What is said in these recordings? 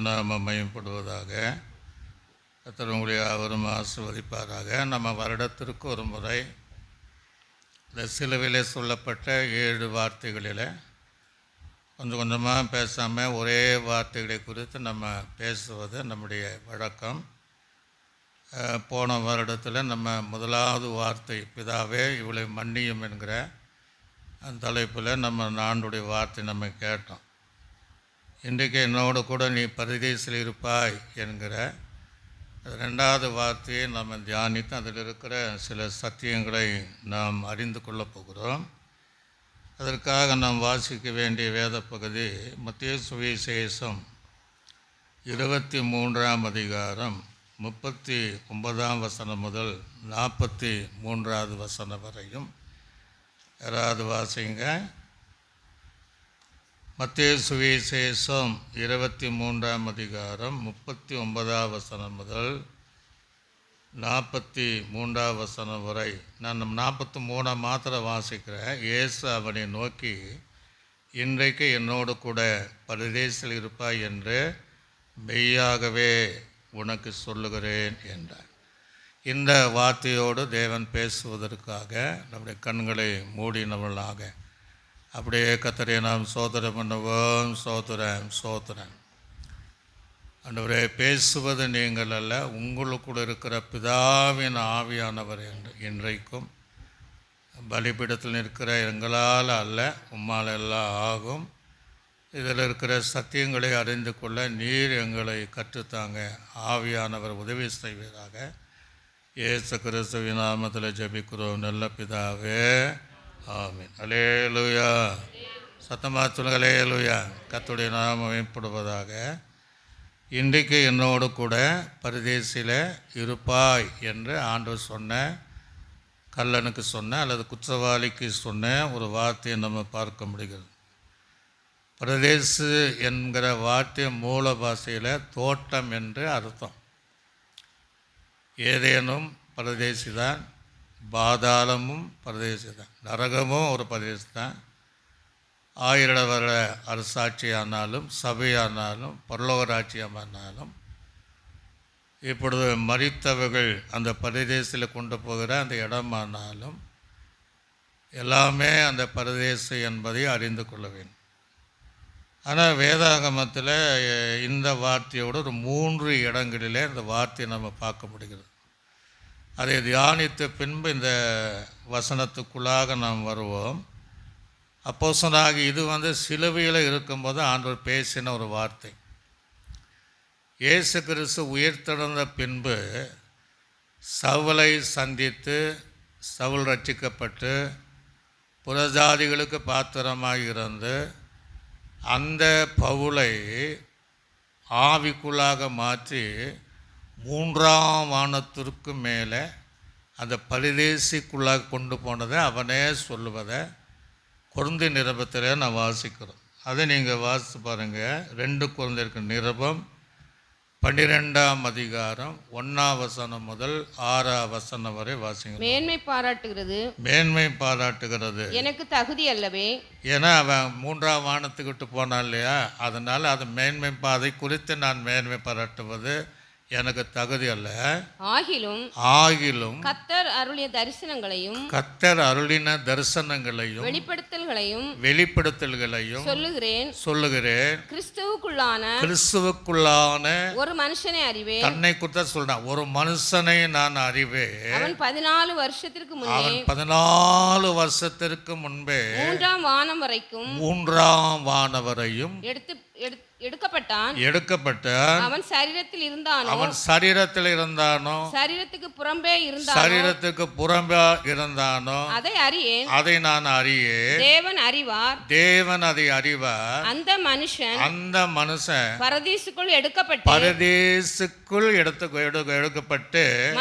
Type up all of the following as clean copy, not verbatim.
நாமம் மகிமைப்படுவதாக. கர்த்தர் உங்களை அவரும் ஆசீர்வதிப்பாராக. நம்ம வருடத்திற்கு ஒரு முறை இந்த சிலுவையிலே சொல்லப்பட்ட 7 வார்த்தைகளில் கொஞ்சம் கொஞ்சமாக பேசாமல் ஒரே வார்த்தைகளை குறித்து நம்ம பேசுவது நம்முடைய வழக்கம். போன வருடத்தில் நம்ம முதலாவது வார்த்தை பிதாவே இவளை மன்னியும் என்கிற அந்த தலைப்பில் நம்ம ஆண்டுடைய வார்த்தை நம்ம கேட்டோம். இன்றைக்கு என்னோடு கூட நீ பரதேசில் இருப்பாய் என்கிற 2வது வார்த்தையை நம்ம தியானித்து அதில் இருக்கிற சில சத்தியங்களை நாம் அறிந்து கொள்ளப் போகிறோம். அதற்காக நாம் வாசிக்க வேண்டிய வேத பகுதி மத்தேயு சுவிசேஷம் 23ஆம் அதிகாரம் 39ஆம் வசனம் முதல் 43வது வசனம் வரையும். யாராவது வாசிங்க. மத்தேயு சுவிசேஷம் 23ஆம் அதிகாரம் 39ஆம் வசனம் முதல் 43ஆம் வசனம் வரை. நான் 43 மாத்திரம் வாசிக்கிறேன். இயேசு அவனை நோக்கி, இன்றைக்கு என்னோடு கூட பரதேசில் இருப்பாய் என்று மெய்யாகவே உனக்கு சொல்லுகிறேன் என்றார். இந்த வார்த்தையோடு தேவன் பேசுவதற்காக நம்முடைய கண்களை மூடினவர்களாக அப்படியே கர்த்தரை நாம் சோதரம் பண்ணுவோம். சோதரம். ஆண்டவரே, பேசுவது நீங்கள் அல்ல, உங்களுக்குள் இருக்கிற பிதாவின் ஆவியானவர் என்று இன்றைக்கும் பலிபீடத்தில் நிற்கிற எங்களால் அல்ல, உம்மால் எல்லாம் ஆகும். இதில் இருக்கிற சத்தியங்களை அறிந்து கொள்ள நீர் எங்களை கற்றுத்தாங்க. ஆவியானவர் உதவி செய்வதாக. இயேசு கிறிஸ்துவின் நாமத்தில் ஜெபிக்கிறோம் நல்ல பிதாவே, ஆமீன். அல்லேலூயா. சத்தமாக சொல்லுங்க, அல்லேலூயா. கர்த்தருடைய நாமம் மகிமைப்படுவதாக. இன்றைக்கு என்னோடு கூட பரதேசில் இருப்பாய் என்று ஆண்டவர் சொன்ன, கல்லனுக்கு சொன்ன அல்லது குற்றவாளிக்கு சொன்ன ஒரு வார்த்தையை நம்ம பார்க்க முடிகிறது. பரதேசு என்கிற வார்த்தை மூல பாஷையில் தோட்டம் என்று அர்த்தம். ஏதேனும் பரதேசி தான், பாதாளமும் பரதேசி தான், நரகமும் ஒரு பரதேசி தான். 1000 வருட அரசாட்சியானாலும் சபையானாலும் பரலோகராட்சியமானாலும் இப்பொழுது மரித்தவர்கள் அந்த பரதேசில் கொண்டு போகிற அந்த இடமானாலும் எல்லாமே அந்த பரதேசி என்பதை அறிந்து கொள்ள வேண்டும். ஆனால் வேதாகமத்தில் இந்த வார்த்தையோடு ஒரு 3 இடங்களிலே இந்த வார்த்தையை நம்ம பார்க்க முடிகிறது. அதை தியானித்த பின்பு இந்த வசனத்துக்குள்ளாக நாம் வருவோம். அப்போஸ்தலனாகி இது சிலுவையில் இருக்கும்போது ஆண்டவர் பேசின ஒரு வார்த்தை. இயேசு கிறிஸ்து உயிர்த்தெழுந்த பின்பு சவுலை சந்தித்து சவுல் ரட்சிக்கப்பட்டு புறஜாதிகளுக்கு பாத்திரமாக இருந்து அந்த பவுலை ஆவிக்குள்ளாக மாற்றி 3ஆம் வானத்திற்கு மேலே அந்த பரதேசிக்குள்ளாக கொண்டு போனதை அவனே சொல்லுவதை கொரிந்தி நிருபத்தில் நான் வாசிக்கிறோம். அதை நீங்கள் வாசித்து பாருங்கள். 2 கொரிந்தியருக்கு நிருபம் 12ஆம் அதிகாரம் 1ஆம் வசனம் முதல் 6ஆம் வசனம் வரை வாசிங்க. மேன்மை பாராட்டுகிறது எனக்கு தகுதி அல்லவே. ஏன்னா அவன் 3ஆம் வானத்துக்கிட்டு போனான் இல்லையா, அதனால் அது மேன்மை, அதை குறித்து நான் மேன்மை பாராட்டுவது எனக்கு தகுதி அல்ல. ஆகிலும் கர்த்தர் அருளின தரிசனங்களையும் வெளிப்படுத்தல்களையும் சொல்லுகிறேன். கிறிஸ்துவுக்குள்ளான ஒரு மனுஷனை அறிவேன். தன்னை குறித்து சொல்றான். ஒரு மனுஷனை நான் அறிவேன். அவன் 14 வருஷத்திற்கு முன்பே 3ஆம் வானம் வரைக்கும் எடுக்கப்பட்டான். அவன் சரீரத்தில் இருந்தானோ சரீரத்துக்கு புறம்பே இருந்தானோ அதை நான் அறியேன். தேவன் அதை அறிவார். அந்த மனுஷன் பரதீசுக்குள் எடுக்கப்பட்டு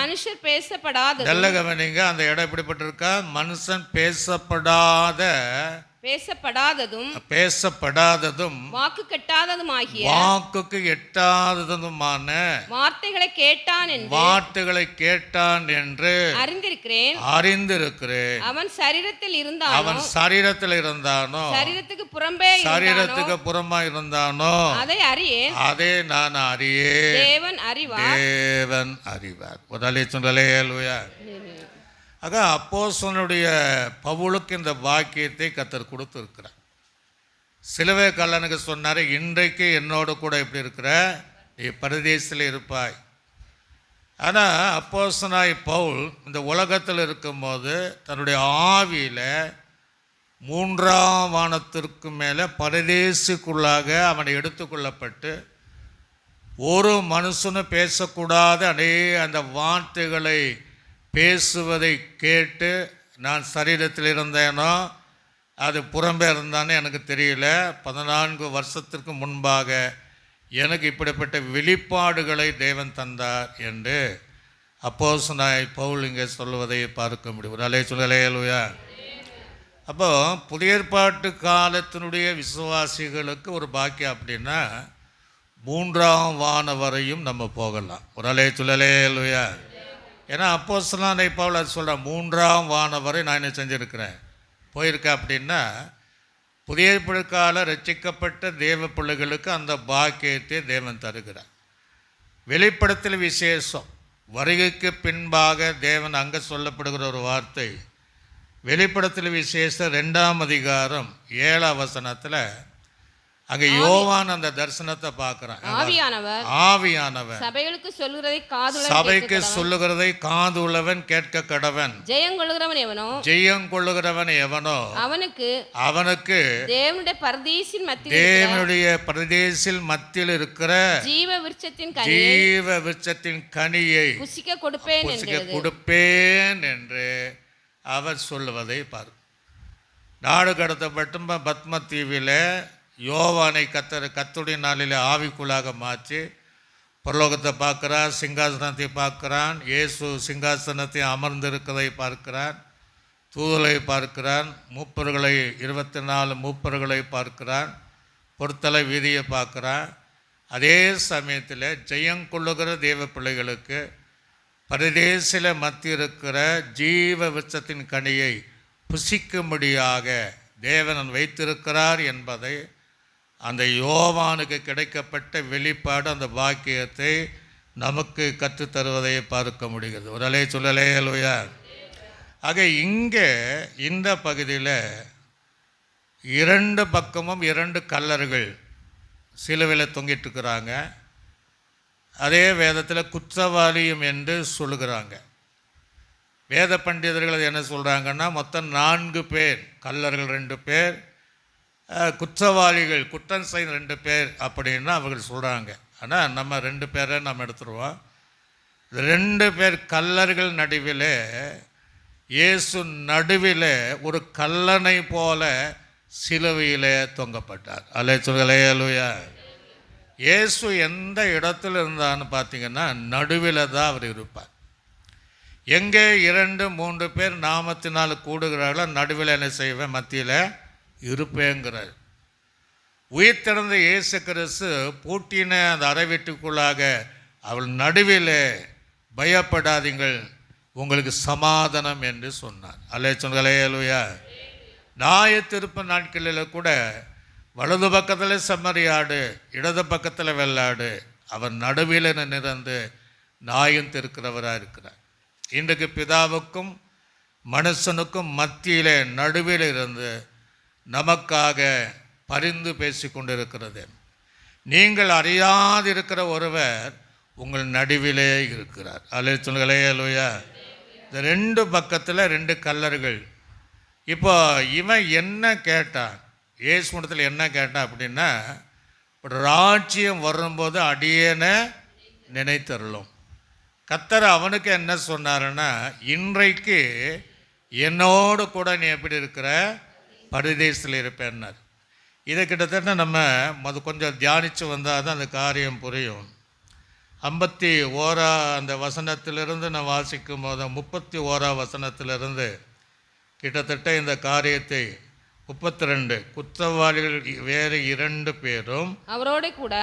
மனுஷர் பேசப்படாத நல்ல கவனிங்க. அந்த இடம் எப்படிப்பட்டிருக்கா? மனுஷன் பேசப்படாத பேசப்படாததும் வாக்கு வாக்குக்கு எட்டாததுமான வார்த்தைகளை கேட்டான் என்று அறிந்திருக்கிறேன். அவன் சரீரத்தில் இருந்தானோ சரீரத்துக்கு புறம்பா இருந்தானோ அதை நான் அறியேன். தேவன் அறிவார். முதலே சொன்னலே அல்லேலூயா. ஆக அப்போஸ்தலனுடைய பவுலுக்கு இந்த பாக்கியத்தை கர்த்தர் கொடுத்திருக்கிறார். சிலுவை கல்லனுக்கு சொன்னார், இன்றைக்கு என்னோடு கூட எப்படி இருக்கிற, நீ பரதேசில் இருப்பாய். ஆனால் அப்போஸ்தலனாய் பவுல் இந்த உலகத்தில் இருக்கும்போது தன்னுடைய ஆவியில் 3ஆம் வானத்திற்கு மேலே பரதேசிக்குள்ளாக அவனை எடுத்துக்கொள்ளப்பட்டு ஒரு மனுஷனும் பேசக்கூடாத அந்த வார்த்தைகளை பேசுவதை கேட்டு நான் சரீரத்தில் இருந்தேனோ அது புறம்பே இருந்தானே எனக்கு தெரியல. 14 வருஷத்திற்கு முன்பாக எனக்கு இப்படிப்பட்ட வெளிப்பாடுகளை தேவன் தந்தார் என்று அப்போஸ்தலனாய் பவுல் இங்கே சொல்வதை பார்க்க முடியும். அலே சொல்லலேலுயா. அப்போ புதிய ஏற்பாட்டு காலத்தினுடைய விசுவாசிகளுக்கு ஒரு பாக்கியம் அப்படின்னா 3ஆம் வானம் வரையும் நம்ம போகலாம். ஒரு அலே சொல்லலேலுயா. ஏன்னா அப்போஸ்தலனாய் பவுல் அது சொல்கிறேன், 3ஆம் வானம் வரை நான் என்ன செஞ்சுருக்கிறேன், போயிருக்கேன். அப்படின்னா புதிய ஏற்பாட்டு கால ரட்சிக்கப்பட்ட தேவ பிள்ளைகளுக்கு அந்த பாக்கியத்தை தேவன் தருகிறார். வெளிப்படத்தில் விசேஷம் வருகைக்கு பின்பாக தேவன் அங்கே சொல்லப்படுகிற ஒரு வார்த்தை வெளிப்படத்தில் விசேஷம் 2ஆம் அதிகாரம் 7ஆம் வசனத்தில் அங்கே யோவான் அந்த தரிசனத்தை பார்க்குறான். ஆவியானவர் சபைக்கு சொல்லுகிறதை காதுள்ளவன் கேட்க கடவன். ஜெயம் கொள்ளுகிறவன் எவனோ அவனுக்கு தேவனுடைய பரதீசில் மத்தியில் இருக்கிற ஜீவ விருட்சத்தின் கனியை புசிக்க கொடுப்பேன் என்று அவர் சொல்லுவதை பார். நாடு கடத்தப்பட்ட பத்ம தீவில் யோவானை கர்த்தருடைய நாளில் ஆவிக்குள்ளாக மாற்றி பரலோகத்தை பார்க்கிறான், சிங்காசனத்தை பார்க்கிறான், இயேசு சிங்காசனத்தை அமர்ந்திருக்கிறதை பார்க்கிறான், தூதலை பார்க்கிறான், 24 மூப்பர்களை பார்க்கிறான், பொறுத்தலை வீதியை பார்க்கிறான். அதே சமயத்தில் ஜெயங்கொள்ளுகிற தேவ பிள்ளைகளுக்கு பரதேசில மத்தியிருக்கிற ஜீவ விருட்சத்தின் கனியை புசிக்கும்படியாக தேவன் வைத்திருக்கிறார் என்பதை அந்த யோவானுக்கு கிடைக்கப்பட்ட வெளிப்பாடு அந்த பாக்கியத்தை நமக்கு கற்றுத்தருவதை பார்க்க முடிகிறது. ஒரு அலை சொல்லலே அல்லையா. ஆக இங்கே இந்த பகுதியில் 2 பக்கமும் 2 கல்லர்கள் சிலுவையில் தொங்கிட்டு இருக்கிறாங்க. அதே வேதத்தில் குற்றவாளியும் என்று சொல்லுகிறாங்க. வேத பண்டிதர்கள் என்ன சொல்கிறாங்கன்னா மொத்தம் 4 பேர், கல்லர்கள் 2 பேர், குற்றவாளிகள் குற்றம் செய்த 2 பேர் அப்படின்னு அவர்கள் சொல்கிறாங்க. ஆனால் நம்ம 2 பேரை நம்ம எடுத்துருவோம். 2 பேர் கல்லர்கள் நடுவில் இயேசு நடுவில் ஒரு கல்லனை போல சிலுவையில் தொங்கப்பட்டார். அலே சொல்லலே அல்லேலூயா. இயேசு எந்த இடத்துல இருந்தான்னு பார்த்தீங்கன்னா நடுவில் தான் அவர் இருப்பார். எங்கே 2-3 பேர் நாமத்தினால் கூடுகிறார்களோ நடுவில் என்ன செய்வேன், மத்தியில் இருப்பேங்கிறார். உயிர்த்தெழுந்த இயேசு கிறிஸ்து பூட்டின அந்த அறை வீட்டுக்குள்ளாக அவள் நடுவில் பயப்படாதீங்கள், உங்களுக்கு சமாதானம் என்று சொன்னார். அல்லே சொன்னே அல்லேலூயா. நியாய தீர்ப்பு நாட்களில் கூட வலது பக்கத்தில் செம்மறியாடு, இடது பக்கத்தில் வெள்ளாடு, அவர் நடுவில் நிறந்து நியாயம் தீர்க்கிறவராக இருக்கிறார். இன்றைக்கு பிதாவுக்கும் மனுஷனுக்கும் மத்தியில் நடுவில் இருந்து நமக்காக பரிந்து பேசி கொண்டிருக்கிறது. நீங்கள் அறியாதிருக்கிற ஒருவர் உங்கள் நடுவிலே இருக்கிறார். அல்லே சொல்லுங்களே அல்லேலூயா. இந்த 2 பக்கத்தில் 2 கல்லர்கள். இப்போ இவன் என்ன கேட்டான், இயேசு இடத்துல என்ன கேட்டான் அப்படின்னா, ஒரு ராஜ்யம் வரும்போது அடியேனை நினைத்தருளும். கர்த்தர் அவனுக்கு என்ன சொன்னாருன்னா, இன்றைக்கு என்னோடு கூட நீ எப்படி இருக்கிற, பரதேசில் இருப்பேன்னார். இதை கிட்டத்தட்ட நம்ம கொஞ்சம் தியானித்து வந்தால் தான் அந்த காரியம் புரியும். 51 அந்த வசனத்திலிருந்து நான் வாசிக்கும் போது 31 வசனத்திலிருந்து கிட்டத்தட்ட இந்த காரியத்தை 32 குற்றவாளிகள் வேறு 2 பேரும் அவரோடு கூட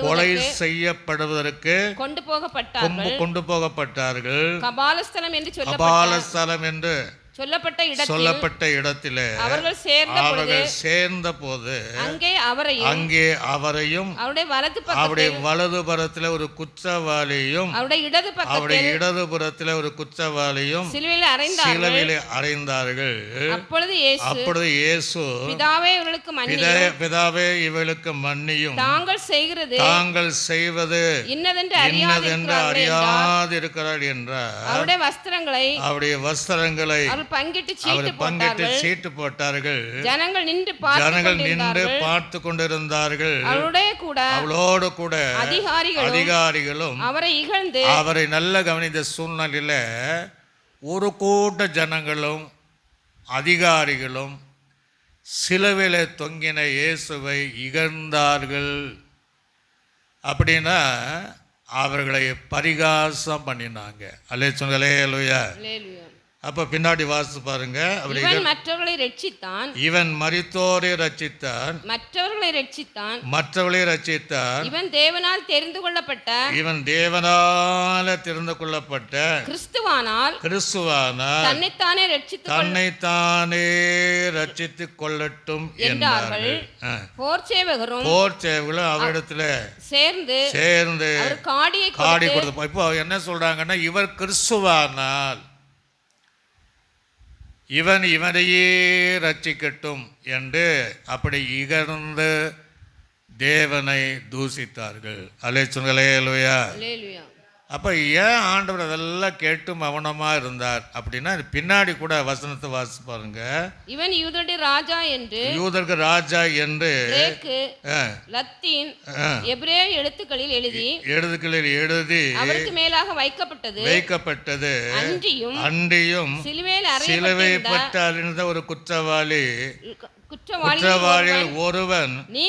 கொலை செய்யப்படுவதற்கு கொண்டு போகப்பட்டார்கள். கபாலஸ்தலம் என்று சொல்லப்பட்ட இடத்திலே அவர்கள் சேர்ந்த போது அங்கே அவரையும் அவருடைய வலதுபுறத்தில் ஒரு குற்றவாளியும் அவருடைய இடதுபுறத்தில் ஒரு குற்றவாளியும் சிலுவையிலே அறைந்தார்கள். அப்பொழுது இயேசு பிதாவே இவர்களுக்கு மன்னியும், தாங்கள் செய்வது இன்னதென்று அறியாதிருக்கிறார் என்றார். அவருடைய வஸ்திரங்களை பங்கிட்டு சீட்டு போட்டார்கள். ஜனங்கள் நின்று பார்த்து கொண்டிருந்தார்கள். அவளோடு கூட அதிகாரிகளும் அவரை நல்ல கவனித்த சூழ்நிலையில ஒரு கூட்ட ஜனங்களும் அதிகாரிகளும் சிலுவையிலே தொங்கின இயேசுவை இகழ்ந்தார்கள். அப்படின்னா அவர்களை பரிகாசம் பண்ணினாங்க. அல்லேலூயா. அப்ப பின்னாடி வாசித்து பாருங்க. மற்றவர்களை ரட்சித்தான், இவன் மரித்தோரை ரட்சித்தான், மற்றவர்களை ரட்சித்தான். இவன் தேவனால் தெரிந்து கொள்ளப்பட்ட கிறிஸ்துவானால் தன்னைத்தானே ரட்சித்துக் கொள்ளட்டும் என்றார்கள். போர் சேவகரும் அவரிடத்துல சேர்ந்து காடி கொடுத்து, இப்போ என்ன சொல்றாங்கன்னா, இவர் கிறிஸ்துவானால் இவனையே ரட்சிக்கட்டும் என்று அப்படி இகழ்ந்து தேவனை தூசித்தார்கள். அல்லேலூயா. அப்ப ஏன் ஆண்டவர் அதெல்லாம் கேட்டு மௌனமா இருந்தார் அப்படின்னா, பின்னாடி கூட வசனத்தை வாசிச்சு பாருங்க. இவன் யூதருக்கு ராஜா என்று லத்தீன் எபிரேய எழுத்துக்களில் எழுதி அவருக்கு மேலாக வைக்கப்பட்டது. அன்றியும் சிலுவைப்பட்டு அறிந்த ஒரு குற்றவாளிகள் ஒருவன், நீ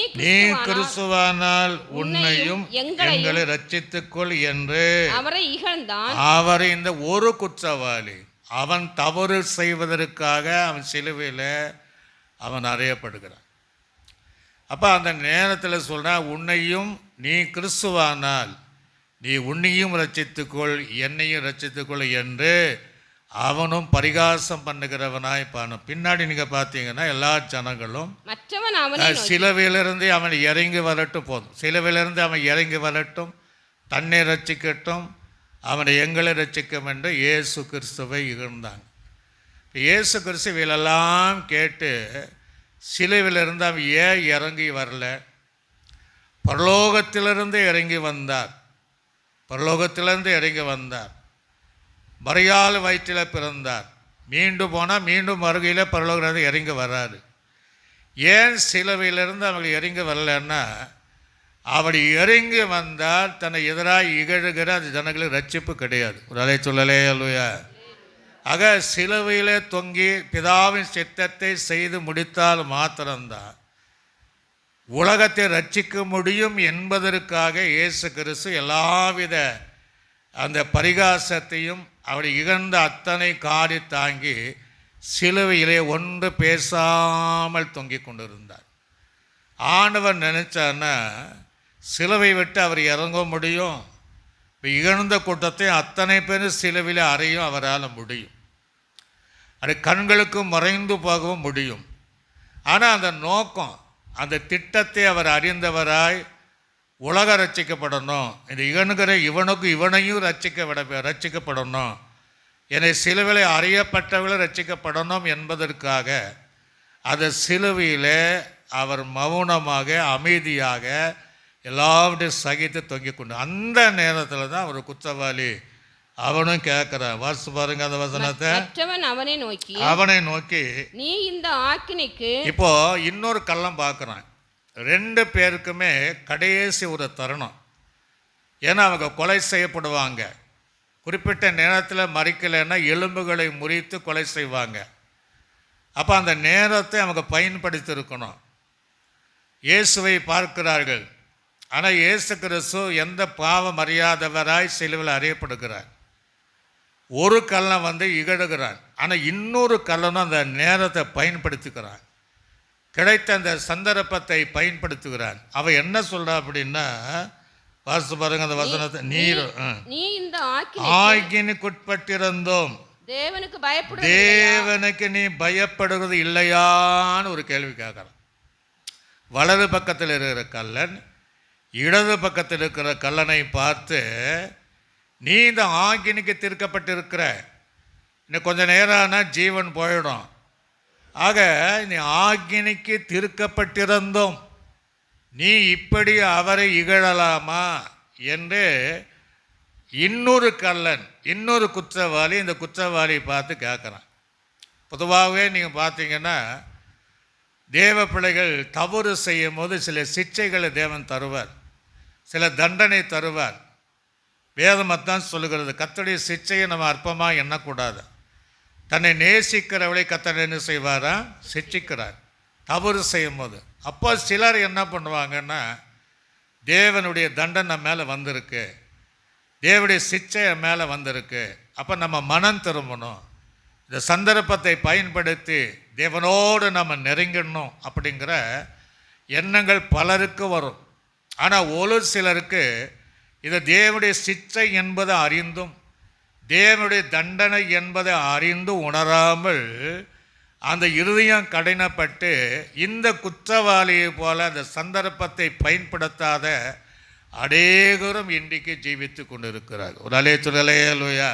கிறிஸ்துவானால் உன்னையும் எங்களை ரட்சித்துக்கொள் என்று அவரை இந்த ஒரு குற்றவாளி அவன் தவறு செய்வதற்காக அவன் சிலுவையில் அவன் அறையப்படுகிறான். அப்போ அந்த நேரத்தில் சொல்கிறான், உன்னையும் நீ கிறிஸ்துவானால் நீ உன்னையும் ரட்சித்துக்கொள் என்னையும் ரட்சித்துக்கொள் என்று அவனும் பரிகாசம் பண்ணுகிறவனாய் பானும். பின்னாடி நீங்க பார்த்தீங்கன்னா எல்லா ஜனங்களும் சிலுவையிலிருந்து அவன் இறங்கி வரட்டும், போதும் சிலுவையிலிருந்து அவன் இறங்கி வரட்டும், தன்னை ரட்சிக்கட்டும், அவனை எங்களை ரட்சிக்கும் என்று இயேசு கிறிஸ்துவை இகழ்ந்தாங்க. இயேசு கிறிஸ்துவெல்லாம் கேட்டு சிலுவையிலிருந்து அவன் ஏன் இறங்கி வரல? பரலோகத்திலிருந்து இறங்கி வந்தார். மரியாள் வயிற்றில் பிறந்தார். மீண்டும் போனால் மீண்டும் வருகையில் பரலோகத்தில் இறங்கி வராது. ஏன் சிலுவையிலிருந்து அவங்க இறங்கி வரலன்னா, அப்படி இறங்கி வந்தால் தன்னை எதிராக இகழுகிற அந்த ஜனங்களுக்கு ரட்சிப்பு கிடையாது. ஒரு அலை சொல்லலே அல்லையா? ஆக சிலுவையிலே தொங்கி பிதாவின் சித்தத்தை செய்து முடித்தால் மாத்திரம்தான் உலகத்தை ரட்சிக்க முடியும் என்பதற்காக இயேசு கிறிஸ்து எல்லாவித அந்த பரிகாசத்தையும் அவரை இகழ்ந்த அத்தனை காடி தாங்கி சிலுவையிலே ஒன்று பேசாமல் தொங்கிக் கொண்டிருந்தார். ஆண்டவர் நினைச்சான்னா சிலுவை விட்டு அவர் இறங்க முடியும். இப்போ இகழ்ந்த கூட்டத்தை அத்தனை பேர் சிலுவையில் அறையும் அவரால் முடியும். அது கண்களுக்கு மறைந்து போகவும் முடியும். ஆனால் அந்த நோக்கம், அந்த திட்டத்தை அவர் அறிந்தவராய் உலக ரட்சிக்கப்படணும், இந்த இகணுகிற இவனையும் ரட்சிக்கப்படணும், என்னை சிலுவையில் அறியப்பட்டவர்கள் ரட்சிக்கப்படணும் என்பதற்காக அந்த சிலுவையில் அவர் மௌனமாக அமைதியாக எல்லாவற்றையும் சகித்து தொங்கிக் கொண்டு, அந்த நேரத்தில் தான் ஒரு குற்றவாளி அவனும் கேட்கிறான். வாசி பாருங்க அந்த வசனத்தை. அவனை நோக்கி நீ இந்த ஆக்கினைக்கு, இப்போ இன்னொரு கள்ளம் பார்க்குறான். 2 பேருக்குமே கடைசி ஒரு தருணம். ஏன்னா அவங்க கொலை செய்யப்படுவாங்க. குறிப்பிட்ட நேரத்தில் மறிக்கலைன்னா எலும்புகளை முறித்து கொலை செய்வாங்க. அப்போ அந்த நேரத்தை அவங்க பயன்படுத்தியிருக்கணும். இயேசுவை பார்க்கிறார்கள். ஆனால் இயேசு கிறிஸ்து எந்த பாவம் அறியாதவராய் சிலுவையில் அறியப்படுகிறார். ஒரு கள்ளன் இகழுகிறான். ஆனால் இன்னொரு கல்லனும் அந்த நேரத்தை பயன்படுத்திக்கிறான், கிடைத்த அந்த சந்தர்ப்பத்தை பயன்படுத்துகிறான். அவன் என்ன சொல்றா அப்படின்னா, வாசித்து பாருங்க அந்த வசனத்தை. நீ இந்த ஆக்கினிக்குட்பட்டிருந்தோம், தேவனுக்கு நீ பயப்படுவது இல்லையான்னு ஒரு கேள்வி கேட்கறான். வலது பக்கத்தில் இருக்கிற கல்லன் இடது பக்கத்தில் இருக்கிற கல்லனை பார்த்து, நீ இந்த ஆக்கினிக்கு தீர்க்கப்பட்டிருக்கிற, இன்னும் கொஞ்சம் நேரம்னா ஜீவன் போயிடும், ஆக நீ ஆக்கினிக்கு தீர்க்கப்பட்டிருந்தோம், நீ இப்படி அவரை இகழலாமா என்று இன்னொரு கல்லன், இன்னொரு குற்றவாளி இந்த குற்றவாளியை பார்த்து கேட்குறான். பொதுவாகவே நீங்கள் பார்த்தீங்கன்னா தேவ பிள்ளைகள் தவறு செய்யும் போது சில சிக்ஷைகளை தேவன் தருவார், சில தண்டனை தருவார். வேதமத்தான் சொல்லுகிறது, கர்த்தருடைய சிக்ஷையை நம்ம அற்பமாக எண்ணக்கூடாது. தன்னை நேசிக்கிறவளை கர்த்தர் என்ன செய்வாரா? சிட்சிக்கிறார் தவறு செய்யும் போது. அப்போ சிலர் என்ன பண்ணுவாங்கன்னா, தேவனுடைய தண்டனை மேலே வந்திருக்கு, தேவனுடைய சிக்ஷை மேலே வந்திருக்கு, அப்போ நம்ம மனம் திரும்பணும், இந்த சந்தர்ப்பத்தை பயன்படுத்தி தேவனோடு நம்ம நெருங்கிடணும் அப்படிங்கிற எண்ணங்கள் பலருக்கு வரும். ஆனால் ஒரு சிலருக்கு இது தேவனுடைய சிக்ஷை என்பதை அறிந்தும் தேவனுடைய தண்டனை என்பதை அறிந்து உணராமல் அந்த இருதயம் கடினப்பட்டு இந்த குற்றவாளியை போல அந்த சந்தர்ப்பத்தை பயன்படுத்தாத அநேகரும் இன்றைக்கு ஜீவித்து கொண்டு இருக்கிறார். ஒரு அலையத்துலையா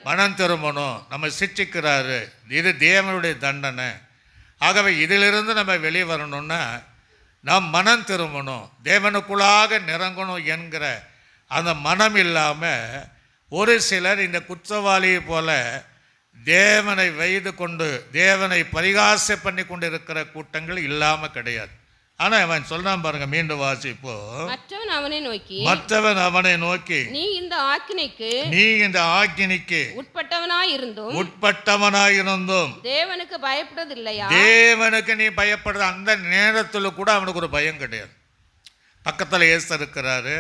மனம் திரும்பணும், நம்ம சிட்சிக்கிறாரு, இது தேவனுடைய தண்டனை, ஆகவே இதிலிருந்து நம்ம வெளியே வரணும்னா நாம் மனம் திரும்பணும், தேவனுக்குள்ளாக நிறங்கணும் என்கிற அந்த மனம் இல்லாமல் ஒரு சிலர் இந்த குற்றவாளியை போல தேவனை வைத்து கொண்டு தேவனை பரிகாசம் பண்ணி கொண்டு இருக்கிற கூட்டங்கள் இல்லாமல் கிடையாது. ஆனால் அவன் சொல்றான் பாருங்க, மீண்டும் வாசிப்போ. மற்றவன் அவனை நோக்கி நீ இந்த ஆக்கினைக்கு உட்பட்டவனாயிருந்தும் தேவனுக்கு பயப்படுறது இல்லையா? தேவனுக்கு நீ பயப்படுறது. அந்த நேரத்தில் கூட அவனுக்கு ஒரு பயம் கிடையாது. பக்கத்தில் இயேசு இருக்கிறாரு,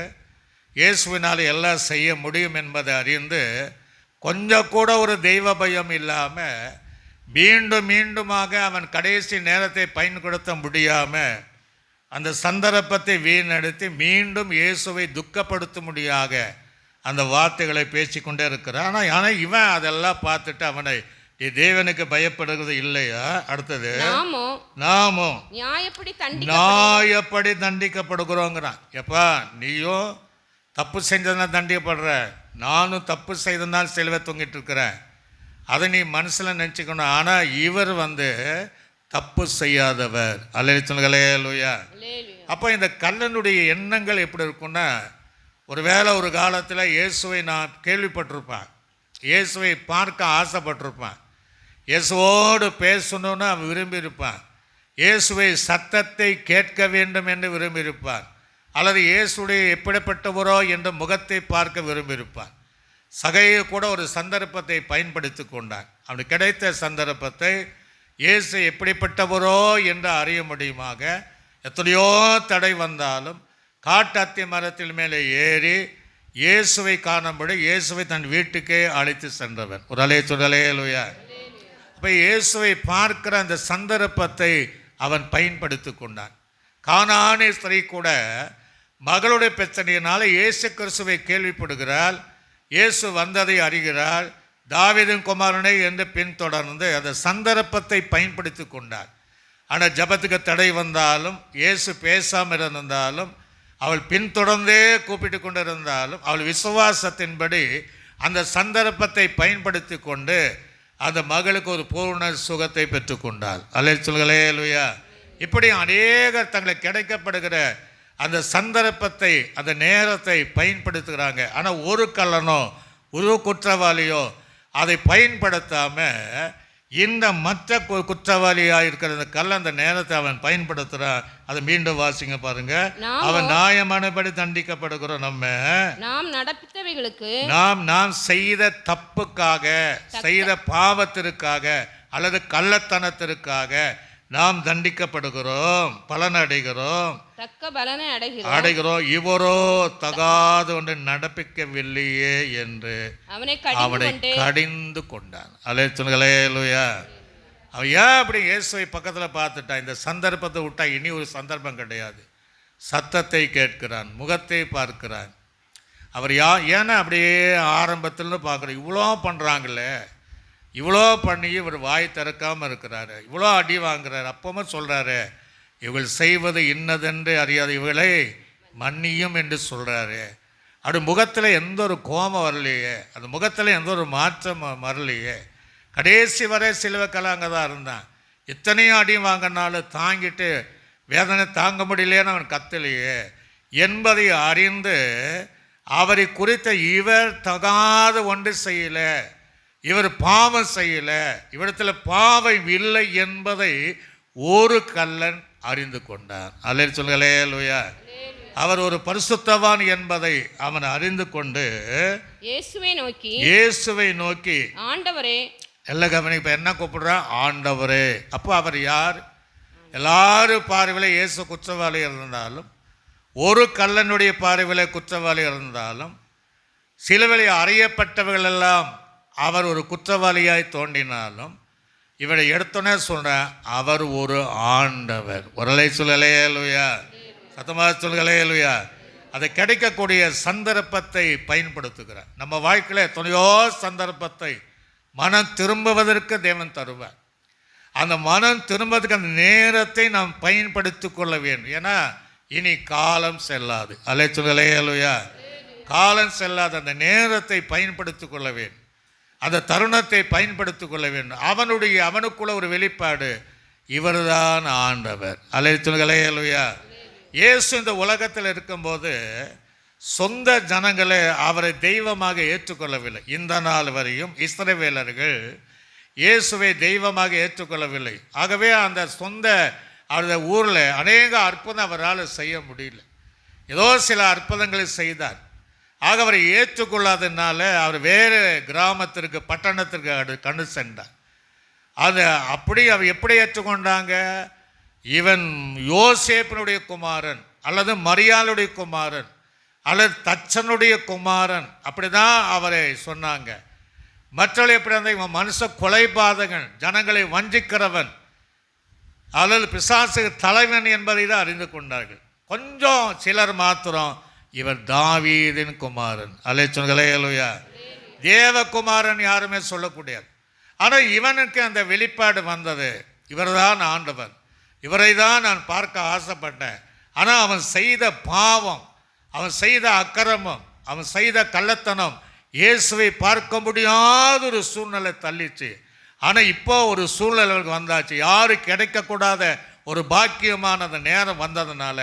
இயேசுவினால் எல்லாம் செய்ய முடியும் என்பதை அறிந்து கொஞ்சம் கூட ஒரு தெய்வ பயம் இல்லாமல் மீண்டும் மீண்டுமாக அவன் கடைசி நேரத்தை பயன்படுத்த முடியாமல் அந்த சந்தர்ப்பத்தை வீணடித்து மீண்டும் இயேசுவை துக்கப்படுத்தும்படியாக அந்த வார்த்தைகளை பேசிக்கொண்டே இருக்கிறான். ஆனால் இவன் அதெல்லாம் பார்த்துட்டு அவனை, நீ தேவனுக்கு பயப்படுகிறது இல்லையா? அடுத்தது, நாமும் நியாயப்படி தண்டிக்கப்படுகிறோங்கிறான். எப்பா நீயும் தப்பு செஞ்சதுனா தண்டிக்கப்படுற, நானும் தப்பு செய்தனால் சிலுவை தொங்கிட்டு இருக்கிறேன், அதை நீ மனசில் நினச்சிக்கணும். ஆனால் இவர் தப்பு செய்யாதவர். அல்லேலூயா. அப்போ இந்த கல்லனுடைய எண்ணங்கள் எப்படி இருக்குன்னா, ஒருவேளை ஒரு காலத்தில் இயேசுவை நான் கேள்விப்பட்டிருப்பேன், இயேசுவை பார்க்க ஆசைப்பட்டிருப்பான், இயேசுவோடு பேசணும்னு அவன் விரும்பியிருப்பான், இயேசுவை சத்தத்தை கேட்க வேண்டும் என்று விரும்பியிருப்பான், அல்லது இயேசுடைய எப்படிப்பட்டவரோ என்ற முகத்தை பார்க்க விரும்பியிருப்பான். சகையை கூட ஒரு சந்தர்ப்பத்தை பயன்படுத்தி கொண்டான். அவனுக்கு கிடைத்த சந்தர்ப்பத்தை இயேசு எப்படிப்பட்டவரோ என்று அறிய முடியுமாக எத்தனையோ தடை வந்தாலும் காட்டு அத்தி மரத்தின் மேலே ஏறி இயேசுவை காணும்படி இயேசுவை தன் வீட்டுக்கே அழைத்து சென்றவன். ஒரு அலையலுயா. அப்போ இயேசுவை பார்க்கிற அந்த சந்தர்ப்பத்தை அவன் பயன்படுத்தி கொண்டான். கானானிய ஸ்திரீ கூட மகளுடைய பிரச்சனையினால இயேசு கிறிஸ்துவை கேள்விப்படுகிறாள், இயேசு வந்ததை அறிகிறாள், தாவீதின் குமாரனை என்று பின்தொடர்ந்து அந்த சந்தர்ப்பத்தை பயன்படுத்தி கொண்டாள். ஆனால் ஜபத்துக்கு தடை வந்தாலும் இயேசு பேசாமல் இருந்தாலும் அவள் பின்தொடர்ந்தே கூப்பிட்டு கொண்டு இருந்தாலும் அவள் விசுவாசத்தின்படி அந்த சந்தர்ப்பத்தை பயன்படுத்தி கொண்டு அந்த மகளுக்கு ஒரு பூர்ண சுகத்தை பெற்றுக்கொண்டாள். அல்லேலூயா. இப்படி அநேகர் தங்களுக்கு கிடைக்கப்படுகிற அந்த சந்தர்ப்பத்தை அந்த நேரத்தை பயன்படுத்துகிறாங்க. ஆனால் ஒரு கள்ளனோ ஒரு குற்றவாளியோ அதை பயன்படுத்தாமல் இந்த மற்ற குற்றவாளியாக இருக்கிற அந்த கள்ள அந்த நேரத்தை அவன் பயன்படுத்துகிறான். அதை மீண்டும் வாசிங்க பாருங்க. அவன் நியாயமானபடி தண்டிக்கப்படுகிறோம். நாம் நடப்பித்தவைகளுக்கு நாம் செய்த தப்புக்காக, செய்த பாவத்திற்காக அல்லது கள்ளத்தனத்திற்காக நாம் தண்டிக்கப்படுகிறோம், பலன் அடைகிறோம், தக்க பலனை அடைகிறோம். இவரோ தகாத ஒன்று நடப்பிக்கவில்லையே என்று அவனை கடிந்து கொண்டான். அல்லேலூயா. அவன் ஏன் அப்படி இயேசுவை பக்கத்தில் பார்த்துட்டான்? இந்த சந்தர்ப்பத்தை விட்டா இனி ஒரு சந்தர்ப்பம் கிடையாது. சத்தத்தை கேட்கிறான், முகத்தை பார்க்கிறான். அவர் ஏன்னா அப்படியே ஆரம்பத்தில்னு பார்க்குறோம். இவ்வளோ பண்ணுறாங்களே, இவ்வளோ பண்ணி இவர் வாய் திறக்காமல் இருக்கிறாரு, இவ்வளோ அடி வாங்குறாரு. அப்பவும் சொல்கிறாரு, இவள் செய்வது இன்னதென்று அறியாத இவளை மன்னியும் என்று சொல்கிறாரு. அப்படி முகத்தில் எந்த ஒரு கோபம் வரலையே, அந்த முகத்தில் எந்த ஒரு மாற்றம் வரலையே. கடைசி வரை சிலுவைக்கெல்லாம் அங்கே தான் இருந்தான். இத்தனையும் அடி வாங்கினாலும் தாங்கிட்டு வேதனை தாங்க முடியலேன்னு அவன் கத்தலையே என்பதை அறிந்து அவரை குறித்த இவர் தகாத ஒன்று செய்யலை, இவர் பாவம் செய்யலை, இவரிடத்தில் பாவம் இல்லை என்பதை ஒரு கள்ளன் அறிந்து கொண்டான். அல்லேலூயா சொல்லுங்களே. அல்லேலூயா. அவர் ஒரு பரிசுத்தவான் என்பதை அவன் அறிந்து கொண்டு இயேசுவை நோக்கி ஆண்டவரே, எல்லா கவனி, இப்போ என்ன கூப்பிடுறான்? ஆண்டவரே. அப்போ அவர் யார்? எல்லாரும் பார்வையில் இயேசு குற்றவாளி இருந்தாலும், ஒரு கள்ளனுடைய பார்வையில் குற்றவாளி இருந்தாலும், சிலுவையில் அறியப்பட்டவர்கள் எல்லாம் அவர் ஒரு குற்றவாளியாய் தோன்றினாலும், இவரை எடுத்தோன்னே சொல்கிறேன், அவர் ஒரு ஆண்டவர். ஒரலை சொல்லலையா, சத்தமாக சொல்லலையா. அதை கிடைக்கக்கூடிய சந்தர்ப்பத்தை பயன்படுத்துகிறார். நம்ம வாழ்க்கையில் எத்தனையோ சந்தர்ப்பத்தை மனம் திரும்புவதற்கு தேவன் தருவார். அந்த மனம் திரும்புவதற்கு அந்த நேரத்தை நாம் பயன்படுத்தி கொள்ள வேண்டும். ஏன்னா இனி காலம் செல்லாது. அல்லேலூயா. காலம் செல்லாத அந்த நேரத்தை பயன்படுத்தி கொள்ள வேண்டும், அந்த தருணத்தை பயன்படுத்தி கொள்ள வேண்டும். அவனுக்குள்ள ஒரு வெளிப்பாடு, இவர்தான் ஆண்டவர். அல்லேலூயா. இயேசு இந்த உலகத்தில் இருக்கும்போது சொந்த ஜனங்களை அவரை தெய்வமாக ஏற்றுக்கொள்ளவில்லை. இந்த நாள் வரையும் இஸ்ரவேலர்கள் இயேசுவை தெய்வமாக ஏற்றுக்கொள்ளவில்லை. ஆகவே அந்த சொந்த அவருடைய ஊரில் அநேக அற்புதம் அவரால் செய்ய முடியல. ஏதோ சில அற்புதங்களை செய்தார். ஆக அவரை ஏற்றுக்கொள்ளாததுனால அவர் வேறு கிராமத்திற்கு, பட்டணத்திற்கு கண்டு சென்றார். அது அப்படி அவர் எப்படி ஏற்றுக்கொண்டாங்க? இவன் யோசேப்பினுடைய குமாரன், அல்லது மரியாளுடைய குமாரன், அல்லது தச்சனுடைய குமாரன், அப்படி தான் அவரை சொன்னாங்க. மற்றவர்கள் எப்படி இருந்தால் இவன் மனுஷ கொலைபாதகன், ஜனங்களை வஞ்சிக்கிறவன், அல்லது பிசாசுக்கு தலைவன் என்பதை தான் அறிந்து கொண்டார்கள். கொஞ்சம் சிலர் மாத்திரம் இவர் தாவீதின் குமாரன். அல்லேலூயா. தேவகுமாரன் யாருமே சொல்லக்கூடியது. ஆனால் இவனுக்கு அந்த வெளிப்பாடு வந்தது, இவர்தான் ஆண்டவர், இவரை தான் நான் பார்க்க ஆசைப்பட்டேன். ஆனால் அவன் செய்த பாவம், அவன் செய்த அக்கிரமம், அவன் செய்த கள்ளத்தனம் இயேசுவை பார்க்க முடியாத ஒரு சூழ்நிலை தள்ளிச்சு. ஆனால் இப்போ ஒரு சூழ்நிலைக்கு வந்தாச்சு. யாரும் கிடைக்கக்கூடாத ஒரு பாக்கியமான அந்த நேரம் வந்ததுனால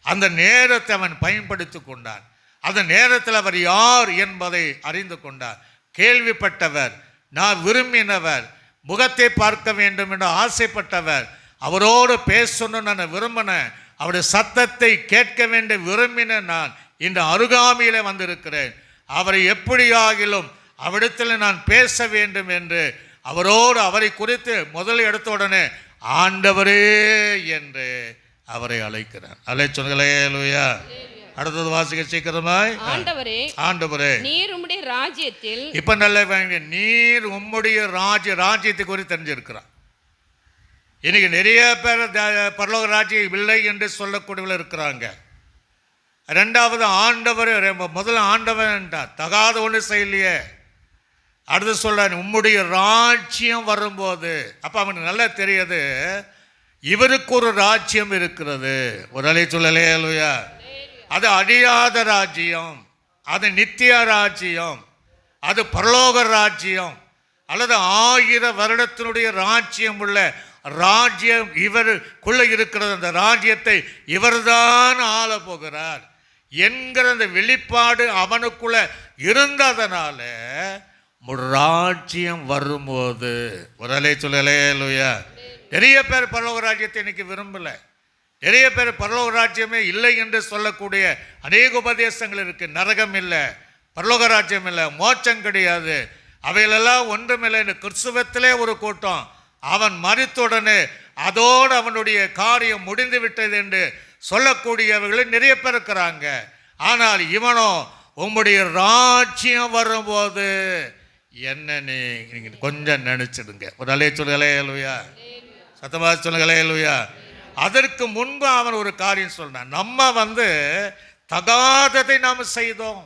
அந்த நேரத்தை அவன் பயன்படுத்தி கொண்டான். அந்த நேரத்தில் அவர் யார் என்பதை அறிந்து கொண்டார். கேள்விப்பட்டவர், நான் விரும்பினவர், முகத்தை பார்க்க வேண்டும் என்று ஆசைப்பட்டவர், அவரோடு பேசணும்னு நான் விரும்பினேன், அவருடைய சத்தத்தை கேட்க வேண்டும் விரும்பின நான் இந்த அருகாமையில் வந்திருக்கிறேன். அவரை எப்படியாகிலும் அவரிடத்தில் நான் பேச வேண்டும் என்று அவரோடு அவரை குறித்து முதல் எடுத்த உடனே ஆண்டவரே என்று அவரை அழைக்கிறார். அல்லேலூயா. அடுத்தது வாசிக்க சீக்கிரமாய். ஆண்டவரே, ஆண்டவரே, நீர் உம்முடைய ராஜ்யத்தில், இப்ப நல்ல நீர் உம்முடைய ராஜ்யத்தை குறித்து தெரிஞ்சிருக்கிறார். இன்னைக்கு நிறைய பேர் பரலோக ராஜ்யம் இல்லை என்று சொல்லக்கூடியவர்கள் இருக்கிறாங்க. ரெண்டாவது ஆண்டவர், முதல்ல ஆண்டவர் என்றார், தகாத ஒன்று செய்யலையே. அடுத்து சொல்றாரு உம்முடைய ராஜ்யம் வரும்போது, அப்ப அவனுக்கு நல்லா தெரியுது இவருக்கு ஒரு ராஜ்யம் இருக்கிறது. ஒரு அலை சொல்லலையா. அது அழியாத ராஜ்யம், அது நித்திய ராஜ்யம், அது பரலோக ராஜ்யம், அல்லது 1000 வருடத்தினுடைய ராஜ்யம் உள்ள ராஜ்யம் இவருக்குள்ள இருக்கிறது. அந்த ராஜ்யத்தை இவர்தான் ஆள போகிறார் என்கிற அந்த வெளிப்பாடு அவனுக்குள்ள இருந்ததனால ராஜ்யம் வரும்போது, ஒரு அலை சொல்லலையா. நிறைய பேர் பரலோக ராஜ்யத்தை இன்னைக்கு விரும்பல. நிறைய பேர் பரலோக ராஜ்யமே இல்லை என்று சொல்லக்கூடிய அநேக உபதேசங்கள் இருக்கு. நரகம் இல்லை, பரலோக ராஜ்யம் இல்லை, மோட்சம் கிடையாது, அவைகளெல்லாம் ஒன்றுமில்லை. இந்த கிறிஸ்துவத்திலே ஒரு கூட்டம் அவன் மரித்தவுடனே அதோடு அவனுடைய காரியம் முடிந்து விட்டது என்று சொல்லக்கூடியவர்கள் நிறைய பேர் இருக்கிறாங்க. ஆனால் இவனோ உம்முடைய ராஜ்யம் வரும்போது என்ன நீங்க கொஞ்சம் நினைச்சிடுங்க. ஒரு அலைய சொல்லுங்களே அல்லையா, சத்தமா சொல்லுங்களே அல்லையா. அதற்கு முன்பு அவன் ஒரு காரியம் சொன்னான். நம்ம தகாததை நாம் செய்தோம்,